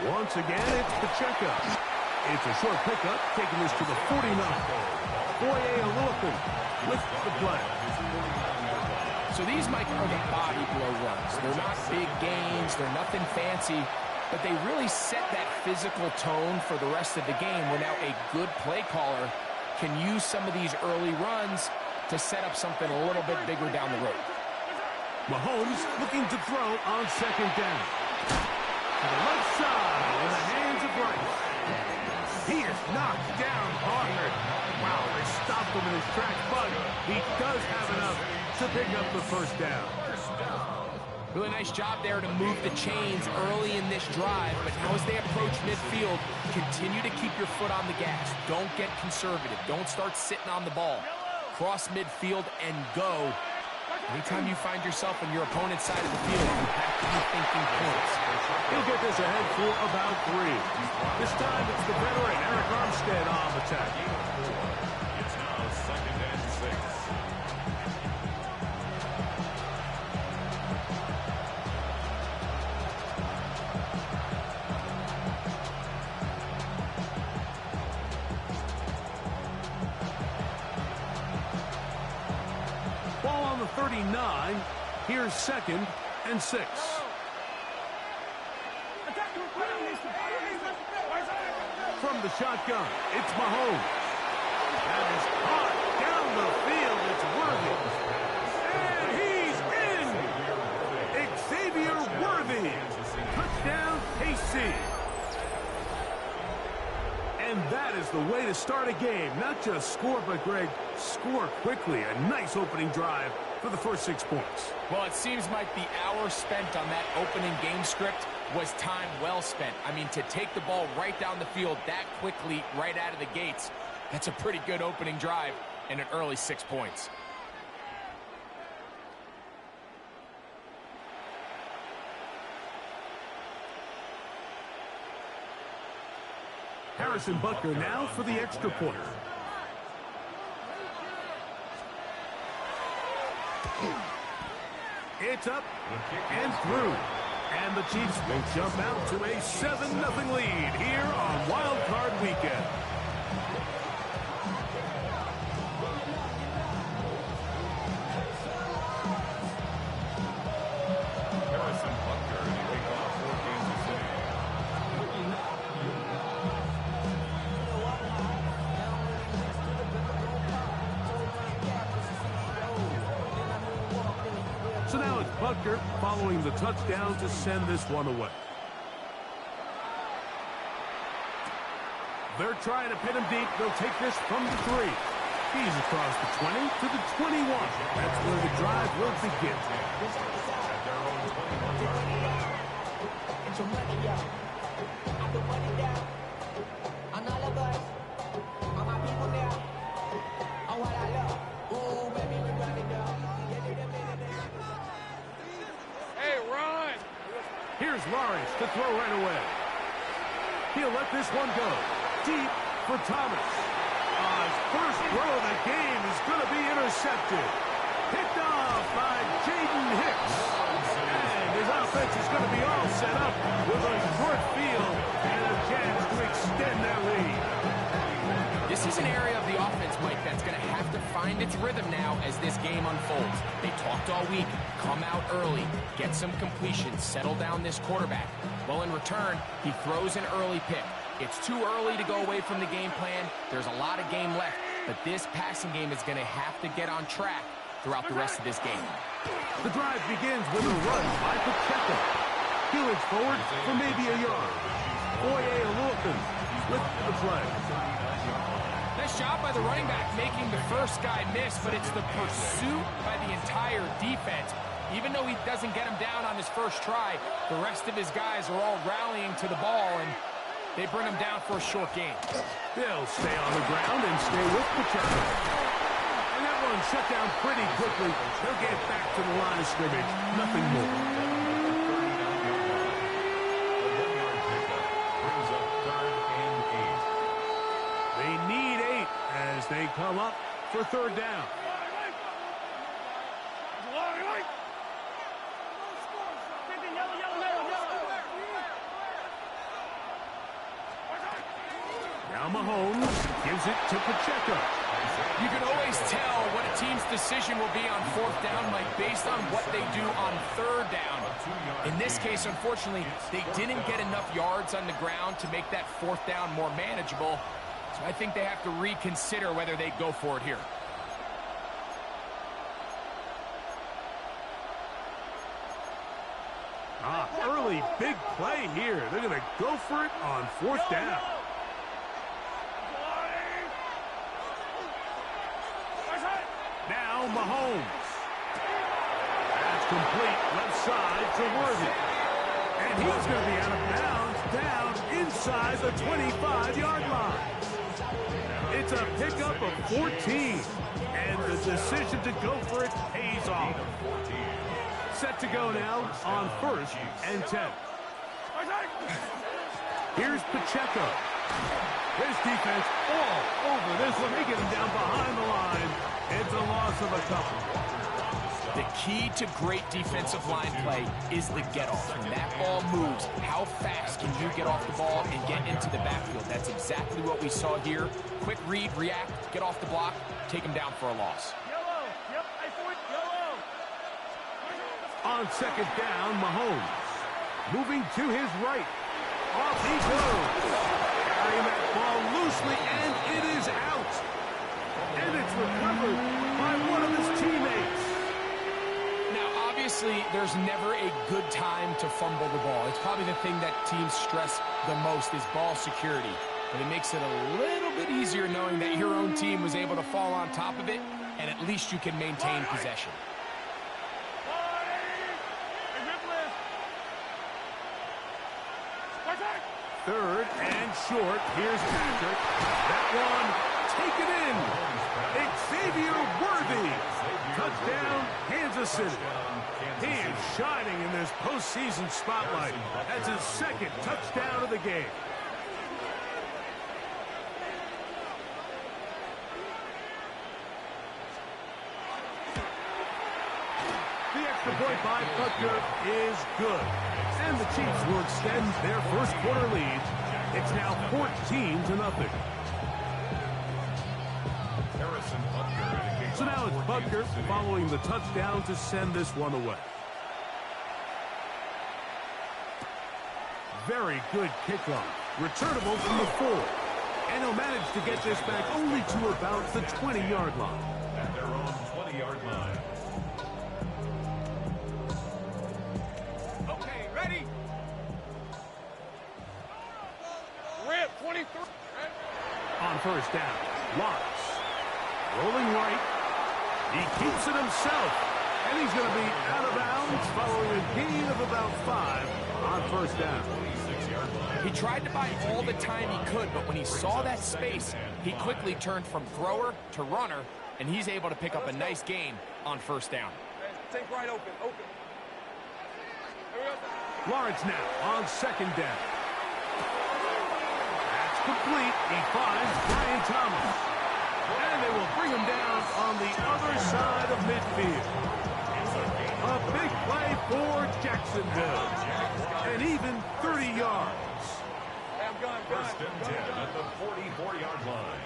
Once again, it's Pacheco. It's a short pickup, taking this to the 49. Foye Oluokun with the play. So these, Mike, are the body blow runs. They're not big gains. They're nothing fancy. But they really set that physical tone for the rest of the game where now a good play caller can use some of these early runs to set up something a little bit bigger down the road. Mahomes looking to throw on second down. To the left side in the hands of Rice. He is knocked down hard. Wow, they stopped him in his tracks, but he does have enough to pick up the first down. Really nice job there to move the chains early in this drive, but now as they approach midfield, continue to keep your foot on the gas. Don't get conservative. Don't start sitting on the ball. Cross midfield and go. Anytime you find yourself on your opponent's side of the field, you have to be thinking points. He'll get this ahead for about 3. This time it's the veteran Eric Armstead on the tackle. It's now 2nd and 6. Ball on the 39. Here's 2nd and 6. From the shotgun, it's Mahomes. That is caught down the field. It's Worthy. And he's in. Xavier Worthy. Touchdown, KC. And that is the way to start a game. Not just score, but, Greg, score quickly. A nice opening drive for the first 6 points. Well, it seems like the hour spent on that opening game script was time well spent. I mean, to take the ball right down the field that quickly right out of the gates, that's a pretty good opening drive and an early 6 points. Harrison Butker now for the extra point. It's up and through. And the Chiefs will jump out to a 7-0 lead here on Wild Card Weekend. Harrison Butker to kick off for Kansas City. So now it's Butker following the touchdown to send this one away. They're trying to pin him deep. They'll take this from the 3. He's across the 20 to the 21. That's where the drive will begin. At their own 21-yard line. Here's Lawrence to throw right away. He'll let this one go. Deep for Thomas. His first throw of the game is going to be intercepted. Picked off by Jaden Hicks. And his offense is going to be all set up with a short field and a chance to extend their lead. This is an area of the offense, Mike, that's going to have to find its rhythm now as this game unfolds. They talked all week, come out early, get some completions, settle down this quarterback. Well, in return, he throws an early pick. It's too early to go away from the game plan. There's a lot of game left, but this passing game is going to have to get on track throughout the rest of this game. The drive begins with a run by Pacheco. He'll forward for maybe a yard. Foye Oluokun with the play. Nice job by the running back making the first guy miss, but it's the pursuit by the entire defense. Even though he doesn't get him down on his first try, the rest of his guys are all rallying to the ball, and they bring him down for a short gain. They'll stay on the ground and stay with Pacheco. And that one shut down pretty quickly. They'll get back to the line of scrimmage. Nothing more. They need 8 as they come up for third down. Now Mahomes gives it to Pacheco. You can always tell what a team's decision will be on fourth down, Mike, based on what they do on third down. In this case, unfortunately, they didn't get enough yards on the ground to make that fourth down more manageable. So I think they have to reconsider whether they go for it here. Early big play here. They're going to go for it on fourth down. Now Mahomes. That's complete left side to Worthy. And he's going to be out of bounds down inside the 25-yard line. It's a pickup of 14. And the decision to go for it pays off. Set to go now on 1st and 10. Here's Pacheco. His defense all over this one. They get him down behind the line. It's a loss of a couple. The key to great defensive line play is the get-off. When that ball moves, how fast can you get off the ball and get into the backfield? That's exactly what we saw here. Quick read, react, get off the block, take him down for a loss. On second down, Mahomes. Moving to his right. Off he goes. Carrying that ball loosely, and it is out. And it's recovered by one of his teammates. Now, obviously, there's never a good time to fumble the ball. It's probably the thing that teams stress the most is ball security. But it makes it a little bit easier knowing that your own team was able to fall on top of it, and at least you can maintain possession. Third and short. Here's Patrick. That one taken in. Xavier Worthy. Touchdown, Kansas City. He is shining in this postseason spotlight. That's his second touchdown of the game. The extra point by Butker is good. And the Chiefs will extend their first quarter lead. It's now 14-0. So now it's Butker following the touchdown to send this one away. Very good kickoff. Returnable from the 4. And he'll manage to get this back only to about the 20-yard line. At their own 20-yard line. Okay, ready? Rip, 23. On first down, Lawrence. Rolling right. He keeps it himself. And he's going to be out of bounds following a gain of about 5 on first down. He tried to buy all the time he could, but when he saw that space, he quickly turned from thrower to runner, and he's able to pick up a nice gain on first down. Take right open, open. Lawrence now on second down. That's complete. He finds Brian Thomas. And they will bring him down on the other side of midfield. A big play for Jacksonville. And even 30 yards. First and 10 at the 44-yard line.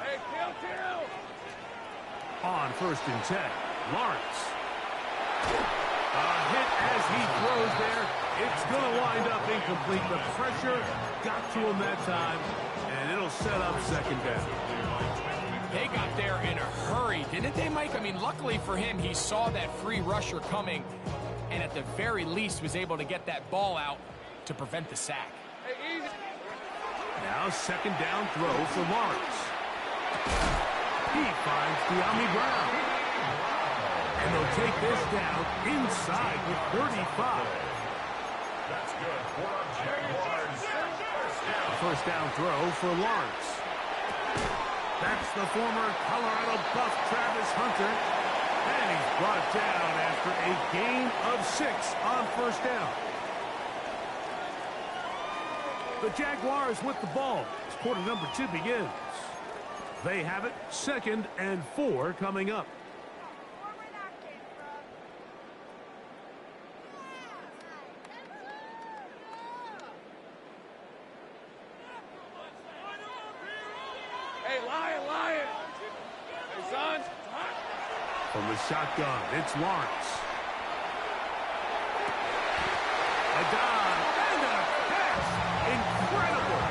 Hey, kill! On first and 10, Lawrence. A hit as he throws there. It's going to wind up incomplete. The pressure got to him that time, and it'll set up second down. They got there in a hurry, didn't they, Mike? I mean, luckily for him, he saw that free rusher coming, and at the very least was able to get that ball out to prevent the sack. Hey, easy. Now second down throw for Lawrence. He finds De'Ami Brown. And they'll take this down inside the 35. That's good for our Jaguars. First down throw for Lawrence. That's the former Colorado Buff Travis Hunter. And he's brought down after a gain of 6 on first down. The Jaguars with the ball as quarter number 2 begins. They have it 2nd and 4 coming up. Hey, Lion. Hey, son. From the shotgun, it's Lawrence. A dive and a pass. Incredible.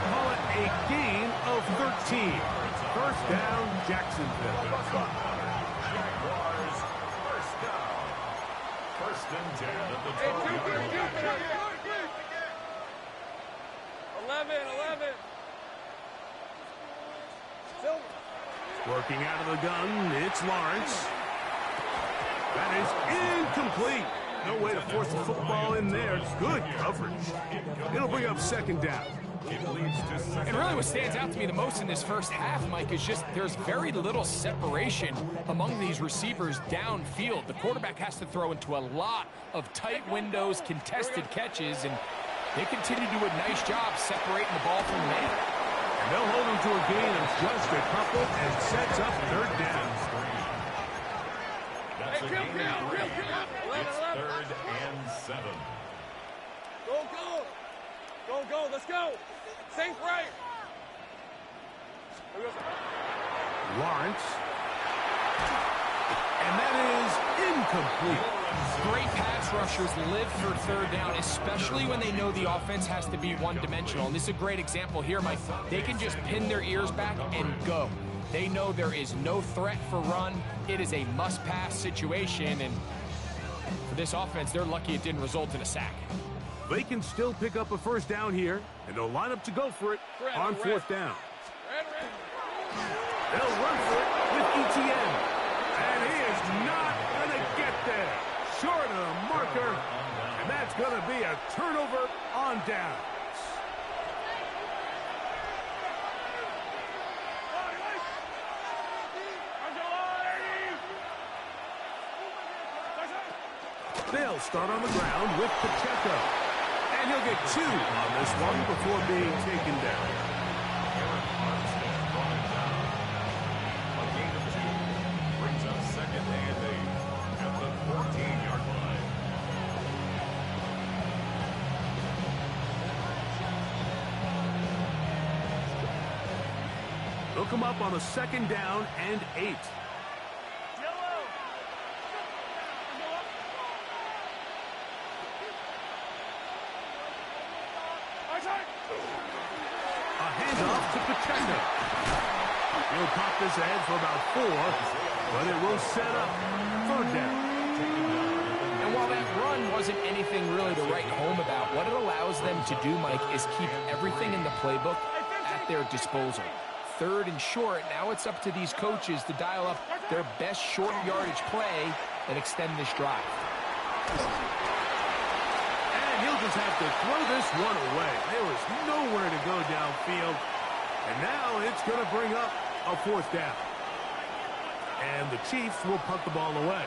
Call it a gain of 13. First down, Jacksonville. Jaguars, first down. First and 10 at the 12-yard line. 11. Working out of the gun, it's Lawrence. That is incomplete. No way to force the football in there. Good coverage. It'll bring up second down. And really what stands out to me the most in this first half, Mike, is just there's very little separation among these receivers downfield. The quarterback has to throw into a lot of tight windows, contested catches, and they continue to do a nice job separating the ball from the man. And they'll hold him to a gain of just a couple and sets up third down. That's a gain of 3. It's 3rd and 7. Go. Let's go. Safe right. Lawrence. And that is incomplete. Great pass rushers live for third down, especially when they know the offense has to be one-dimensional. And this is a great example here, Mike. They can just pin their ears back and go. They know there is no threat for run. It is a must-pass situation, and for this offense, they're lucky it didn't result in a sack. They can still pick up a first down here, and they'll line up to go for it on fourth down. They'll run for it with ETN. And he is not going to get there. Short of the marker, and that's going to be a turnover on downs. They'll start on the ground with Pacheco. And he'll get 2 on this one before being taken down. A gain of 2 brings up 2nd and 8 at the 14-yard line. They'll come up on a 2nd down and 8. A handoff to Pacheco. He'll pop this ahead for about 4, but it will set up third down. And while that run wasn't anything really to write home about, what it allows them to do, Mike, is keep everything in the playbook at their disposal. Third and short, now it's up to these coaches to dial up their best short yardage play and extend this drive. And he'll just have to throw this one away. There was nowhere to go downfield. And now it's going to bring up a fourth down. And the Chiefs will punt the ball away.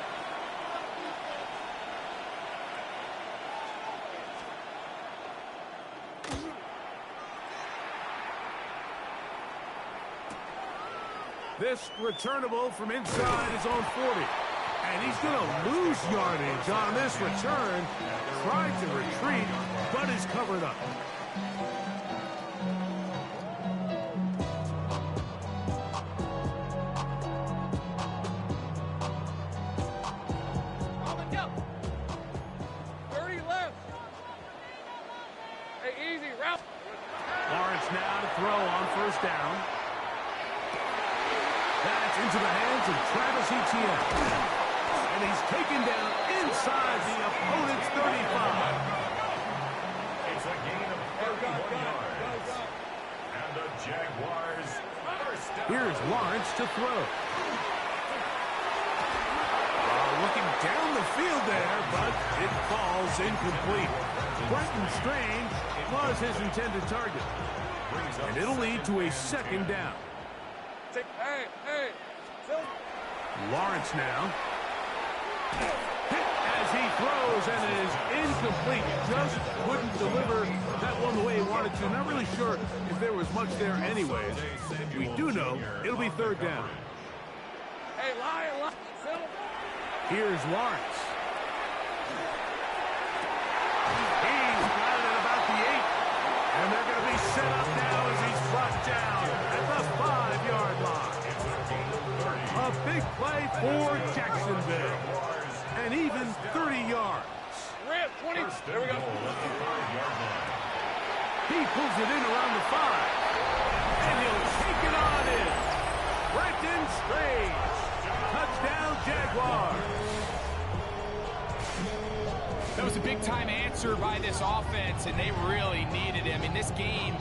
This returnable from inside his own 40. And he's going to lose yardage on this return. Tried to retreat, but is covered up. Lawrence now to throw on first down. That's into the hands of Travis Etienne. And he's taken down inside the opponent's 35. It's a gain of 31 yards. And the Jaguars first down. Here's Lawrence to throw. Looking down the field there, but it falls incomplete. Brenton Strange was his intended target. And it'll lead to a second down. Lawrence now. Hit as he throws, and it is incomplete. Just couldn't deliver that one the way he wanted to. Not really sure if there was much there anyways. We do know it'll be third down. Here's Lawrence. He's got it at about the 8. And they're going to be set up now as he's brought down at the 5-yard line. A big play for Jacksonville. And even 30 yards. There we go. He pulls it in around the 5. And he'll take it on in. Brenton Strange. Touchdown, Jaguars. That was a big-time answer by this offense, and they really needed him. In this game,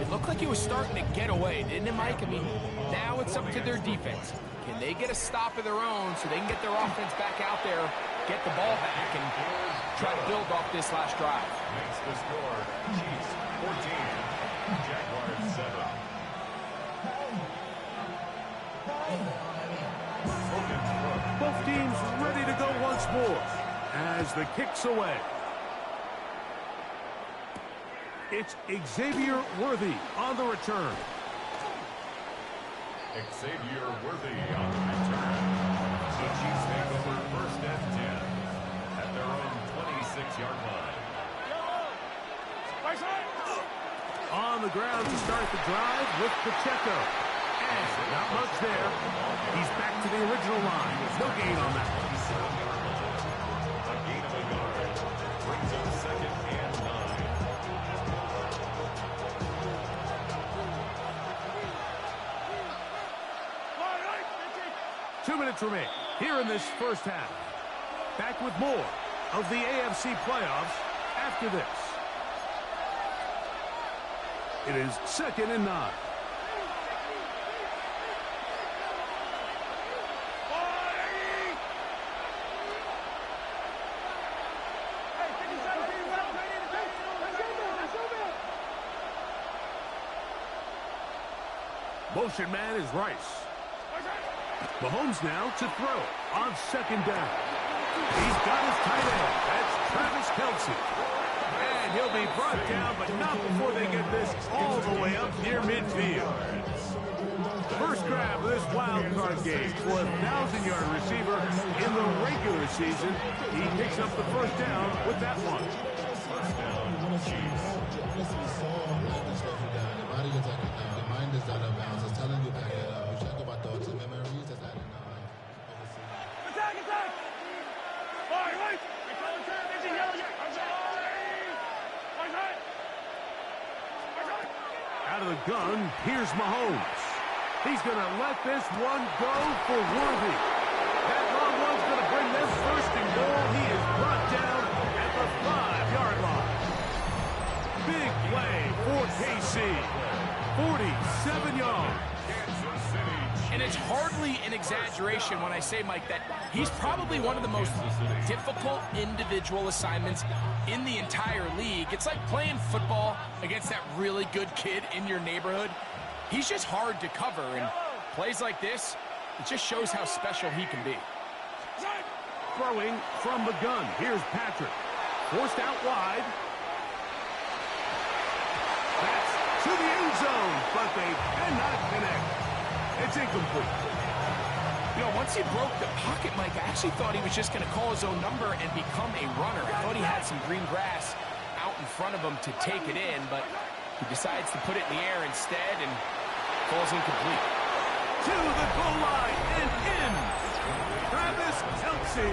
it looked like he was starting to get away, didn't it, Mike? I mean, now it's up to their defense. Can they get a stop of their own so they can get their offense back out there, get the ball back, and try to build off this last drive? Makes the score. Chiefs 14. Jaguars 7. Both teams ready to go once more as the kick's away. It's Xavier Worthy on the return. Xavier Worthy on the return. The Chiefs take over first and 10 at their own 26-yard line. On the ground to start the drive with Pacheco. And not much there. He's back to the original line. No gain on that. A gain of a yard brings up second and 9. 2 minutes remain here in this first half. Back with more of the AFC playoffs after this. It is second and 9. Motion man is Rice. Mahomes now to throw on second down. He's got his tight end. That's Travis Kelce. And he'll be brought down, but not before they get this all the way up near midfield. First grab of this wild card game for a 1,000-yard receiver in the regular season. He picks up the first down with that one. First down, Chiefs. Out of the gun, here's Mahomes. He's going to let this one go for Worthy. That long one's going to bring them first and goal. He is brought down at the 5-yard line. Big play for KC. 47 yards. And it's hardly an exaggeration when I say, Mike, that he's probably one of the most difficult individual assignments in the entire league. It's like playing football against that really good kid in your neighborhood. He's just hard to cover, and plays like this, it just shows how special he can be. Throwing from the gun. Here's Patrick. Forced out wide. That's to the end zone, but they cannot connect. It's incomplete. You know, once he broke the pocket, Mike, I actually thought he was just going to call his own number and become a runner. I thought he had some green grass out in front of him to take it in, but he decides to put it in the air instead and falls incomplete. To the goal line and in. Travis Kelce.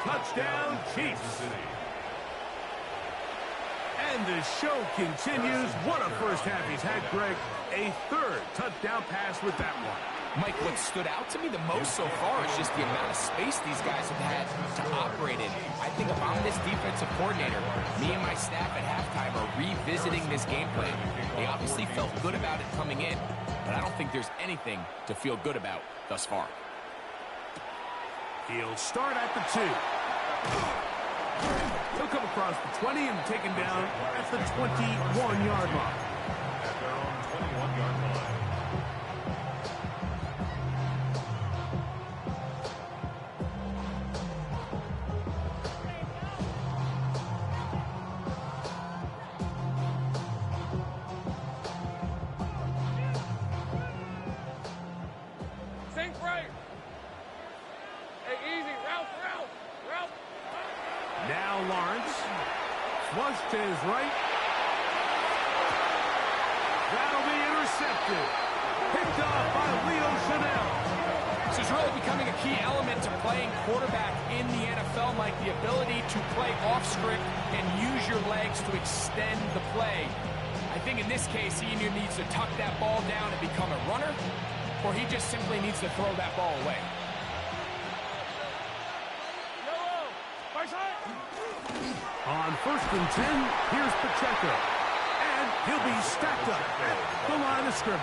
Touchdown, Chiefs. And the show continues. What a first half he's had, Greg. A third touchdown pass with that one. Mike, what stood out to me the most so far is just the amount of space these guys have had to operate in. I think if I'm this defensive coordinator, me and my staff at halftime are revisiting this game plan. They obviously felt good about it coming in, but I don't think there's anything to feel good about thus far. He'll start at the 2. He'll come across the 20 and taken down at the 21-yard line. At their own 21-yard line. Sink right. Hey, easy. Route. Now Lawrence. Flush to his right. That'll be intercepted. Picked off by Leo Chanel. This is really becoming a key element to playing quarterback in the NFL, Mike, the ability to play off script and use your legs to extend the play. I think in this case, he either needs to tuck that ball down and become a runner, or he just simply needs to throw that ball away. On 1st and 10, here's Pacheco. And he'll be stacked up at the line of scrimmage.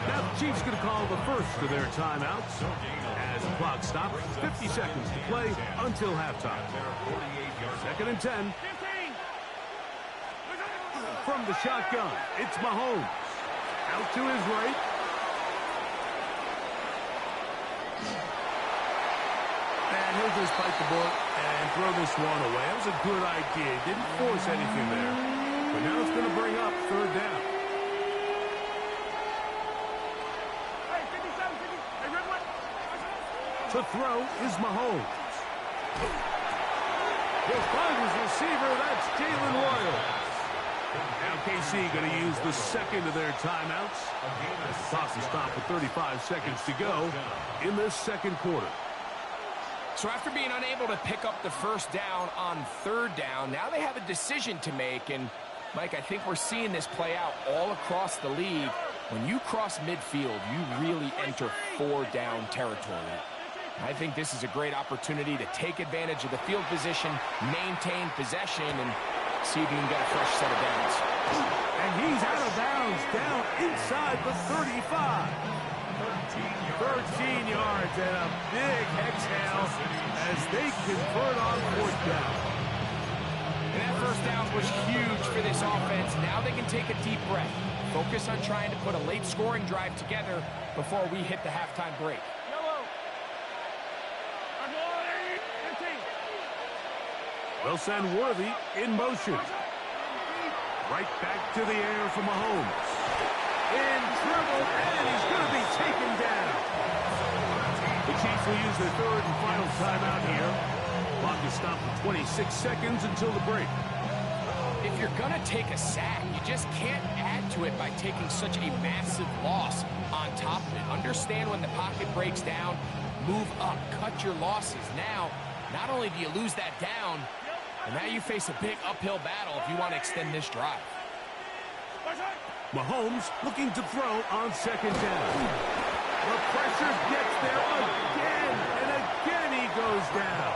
Now the Chiefs going to call the first of their timeouts as the clock stops. 50 seconds to play until halftime. 2nd and 10. From the shotgun, it's Mahomes. Out to his right. And he'll just bite the bullet and throw this one away. That was a good idea. Didn't force anything there. But now it's going to bring up 3rd down. To throw is Mahomes. He'll find his receiver. That's Jalen Royal. Now KC going to use the second of their timeouts. Clock will stop with 35 seconds to go in this second quarter. So after being unable to pick up the first down on 3rd down, now they have a decision to make. And, Mike, I think we're seeing this play out all across the league. When you cross midfield, you really enter 4-down territory. I think this is a great opportunity to take advantage of the field position, maintain possession, and see if you can get a fresh set of downs. And he's out of bounds, down inside the 35. 13 yards and a big exhale as they convert on 4th down. And that first down was huge for this offense. Now they can take a deep breath. Focus on trying to put a late scoring drive together before we hit the halftime break. They'll send Worthy in motion. Right back to the air for Mahomes. In trouble, and he's going to be taken down. The Chiefs will use their 3rd and final timeout here. Clock is stopped for 26 seconds until the break. If you're going to take a sack, you just can't add to it by taking such a massive loss on top of it. Understand when the pocket breaks down, move up, cut your losses. Now, not only do you lose that down, and now you face a big uphill battle if you want to extend this drive. Mahomes looking to throw on 2nd down. The pressure gets there again, and again he goes down.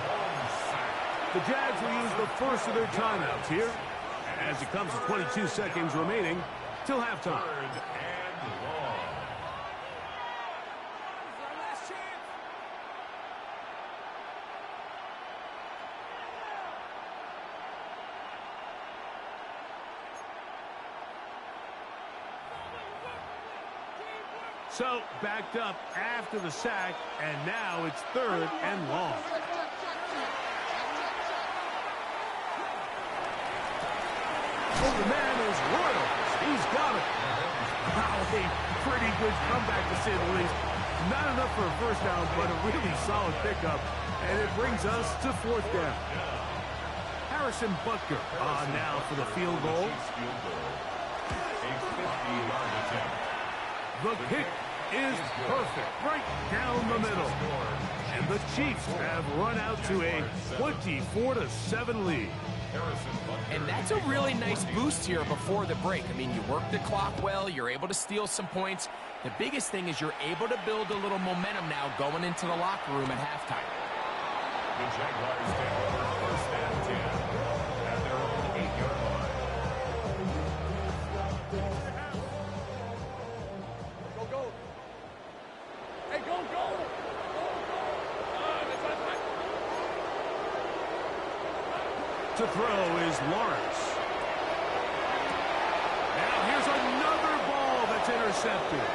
The Jags will use the first of their timeouts here as it comes to 22 seconds remaining till halftime. So, backed up after the sack, and now it's 3rd and long. Oh, the man is Royals. He He's got it. Wow, a pretty good comeback to say the least. Not enough for a first down, but a really solid pickup. And it brings us to fourth down. Harrison Butker on now for the field goal. A 50-yard attempt. The kick is perfect, right down the middle. And the Chiefs have run out to a 24-7 lead. And that's a really nice boost here before the break. I mean, you work the clock well, you're able to steal some points. The biggest thing is you're able to build a little momentum now going into the locker room at halftime. The Jaguars take over first and 10 at their own 8-yard line. Go, go. Hey, go, go. To throw is Lawrence. Now here's another ball that's intercepted.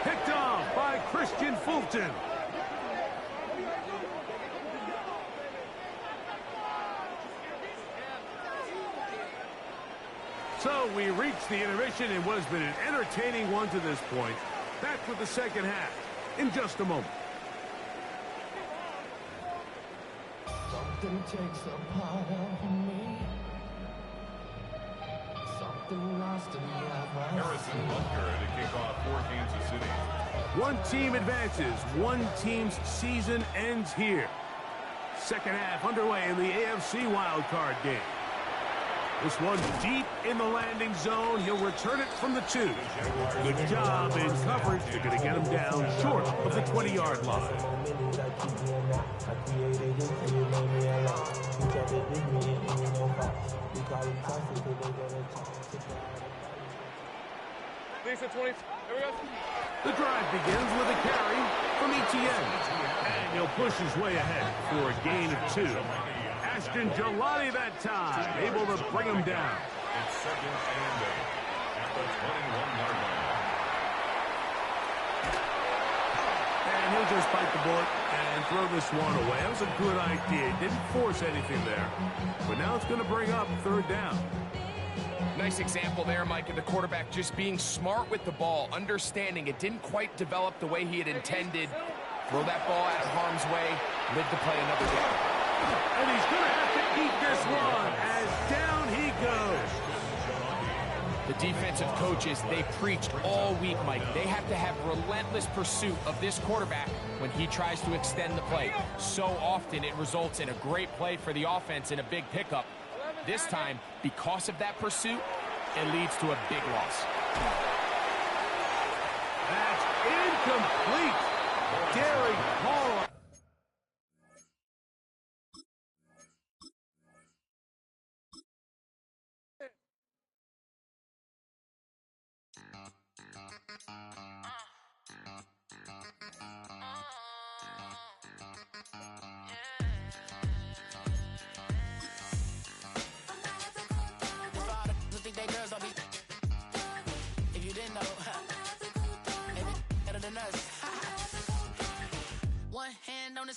Picked off by Christian Fulton. So we reached the intermission in what has been an entertaining one to this point. Back with the second half in just a moment. Something takes a part of me. Something lost in my Harrison Butker to kick off for Kansas City. One team advances. One team's season ends here. Second half underway in the AFC wildcard game. This one deep in the landing zone. He'll return it from the 2. Good job in coverage. They're going to get him down short of the 20-yard line. Lisa, 20. Here we go. The drive begins with a carry from Etienne. And he'll push his way ahead for a gain of 2. Ashton Jelani that time, able to bring him down. It's second and 8 at the 21-yard line. And he'll just bite the bullet and throw this one away. That was a good idea. Didn't force anything there. But now it's going to bring up third down. Nice example there, Mike, of the quarterback just being smart with the ball, understanding it didn't quite develop the way he had intended. Throw that ball out of harm's way, live to play another down. And he's going to have to eat this one as down he goes. The defensive coaches, they preached all week, Mike. They have to have relentless pursuit of this quarterback when he tries to extend the play. So often it results in a great play for the offense and a big pickup. This time, because of that pursuit, it leads to a big loss. That's incomplete. Derek Hall.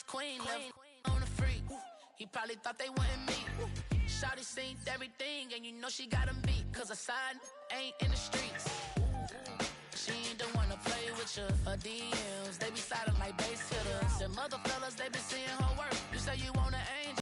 Queen, left on the freak. He probably thought they wanted me. Shawty seen everything, and you know she got him beat. Cause her side ain't in the streets. She ain't the one to play with you. Her DMs, they be sliding like base hitters. And mother fellas, they be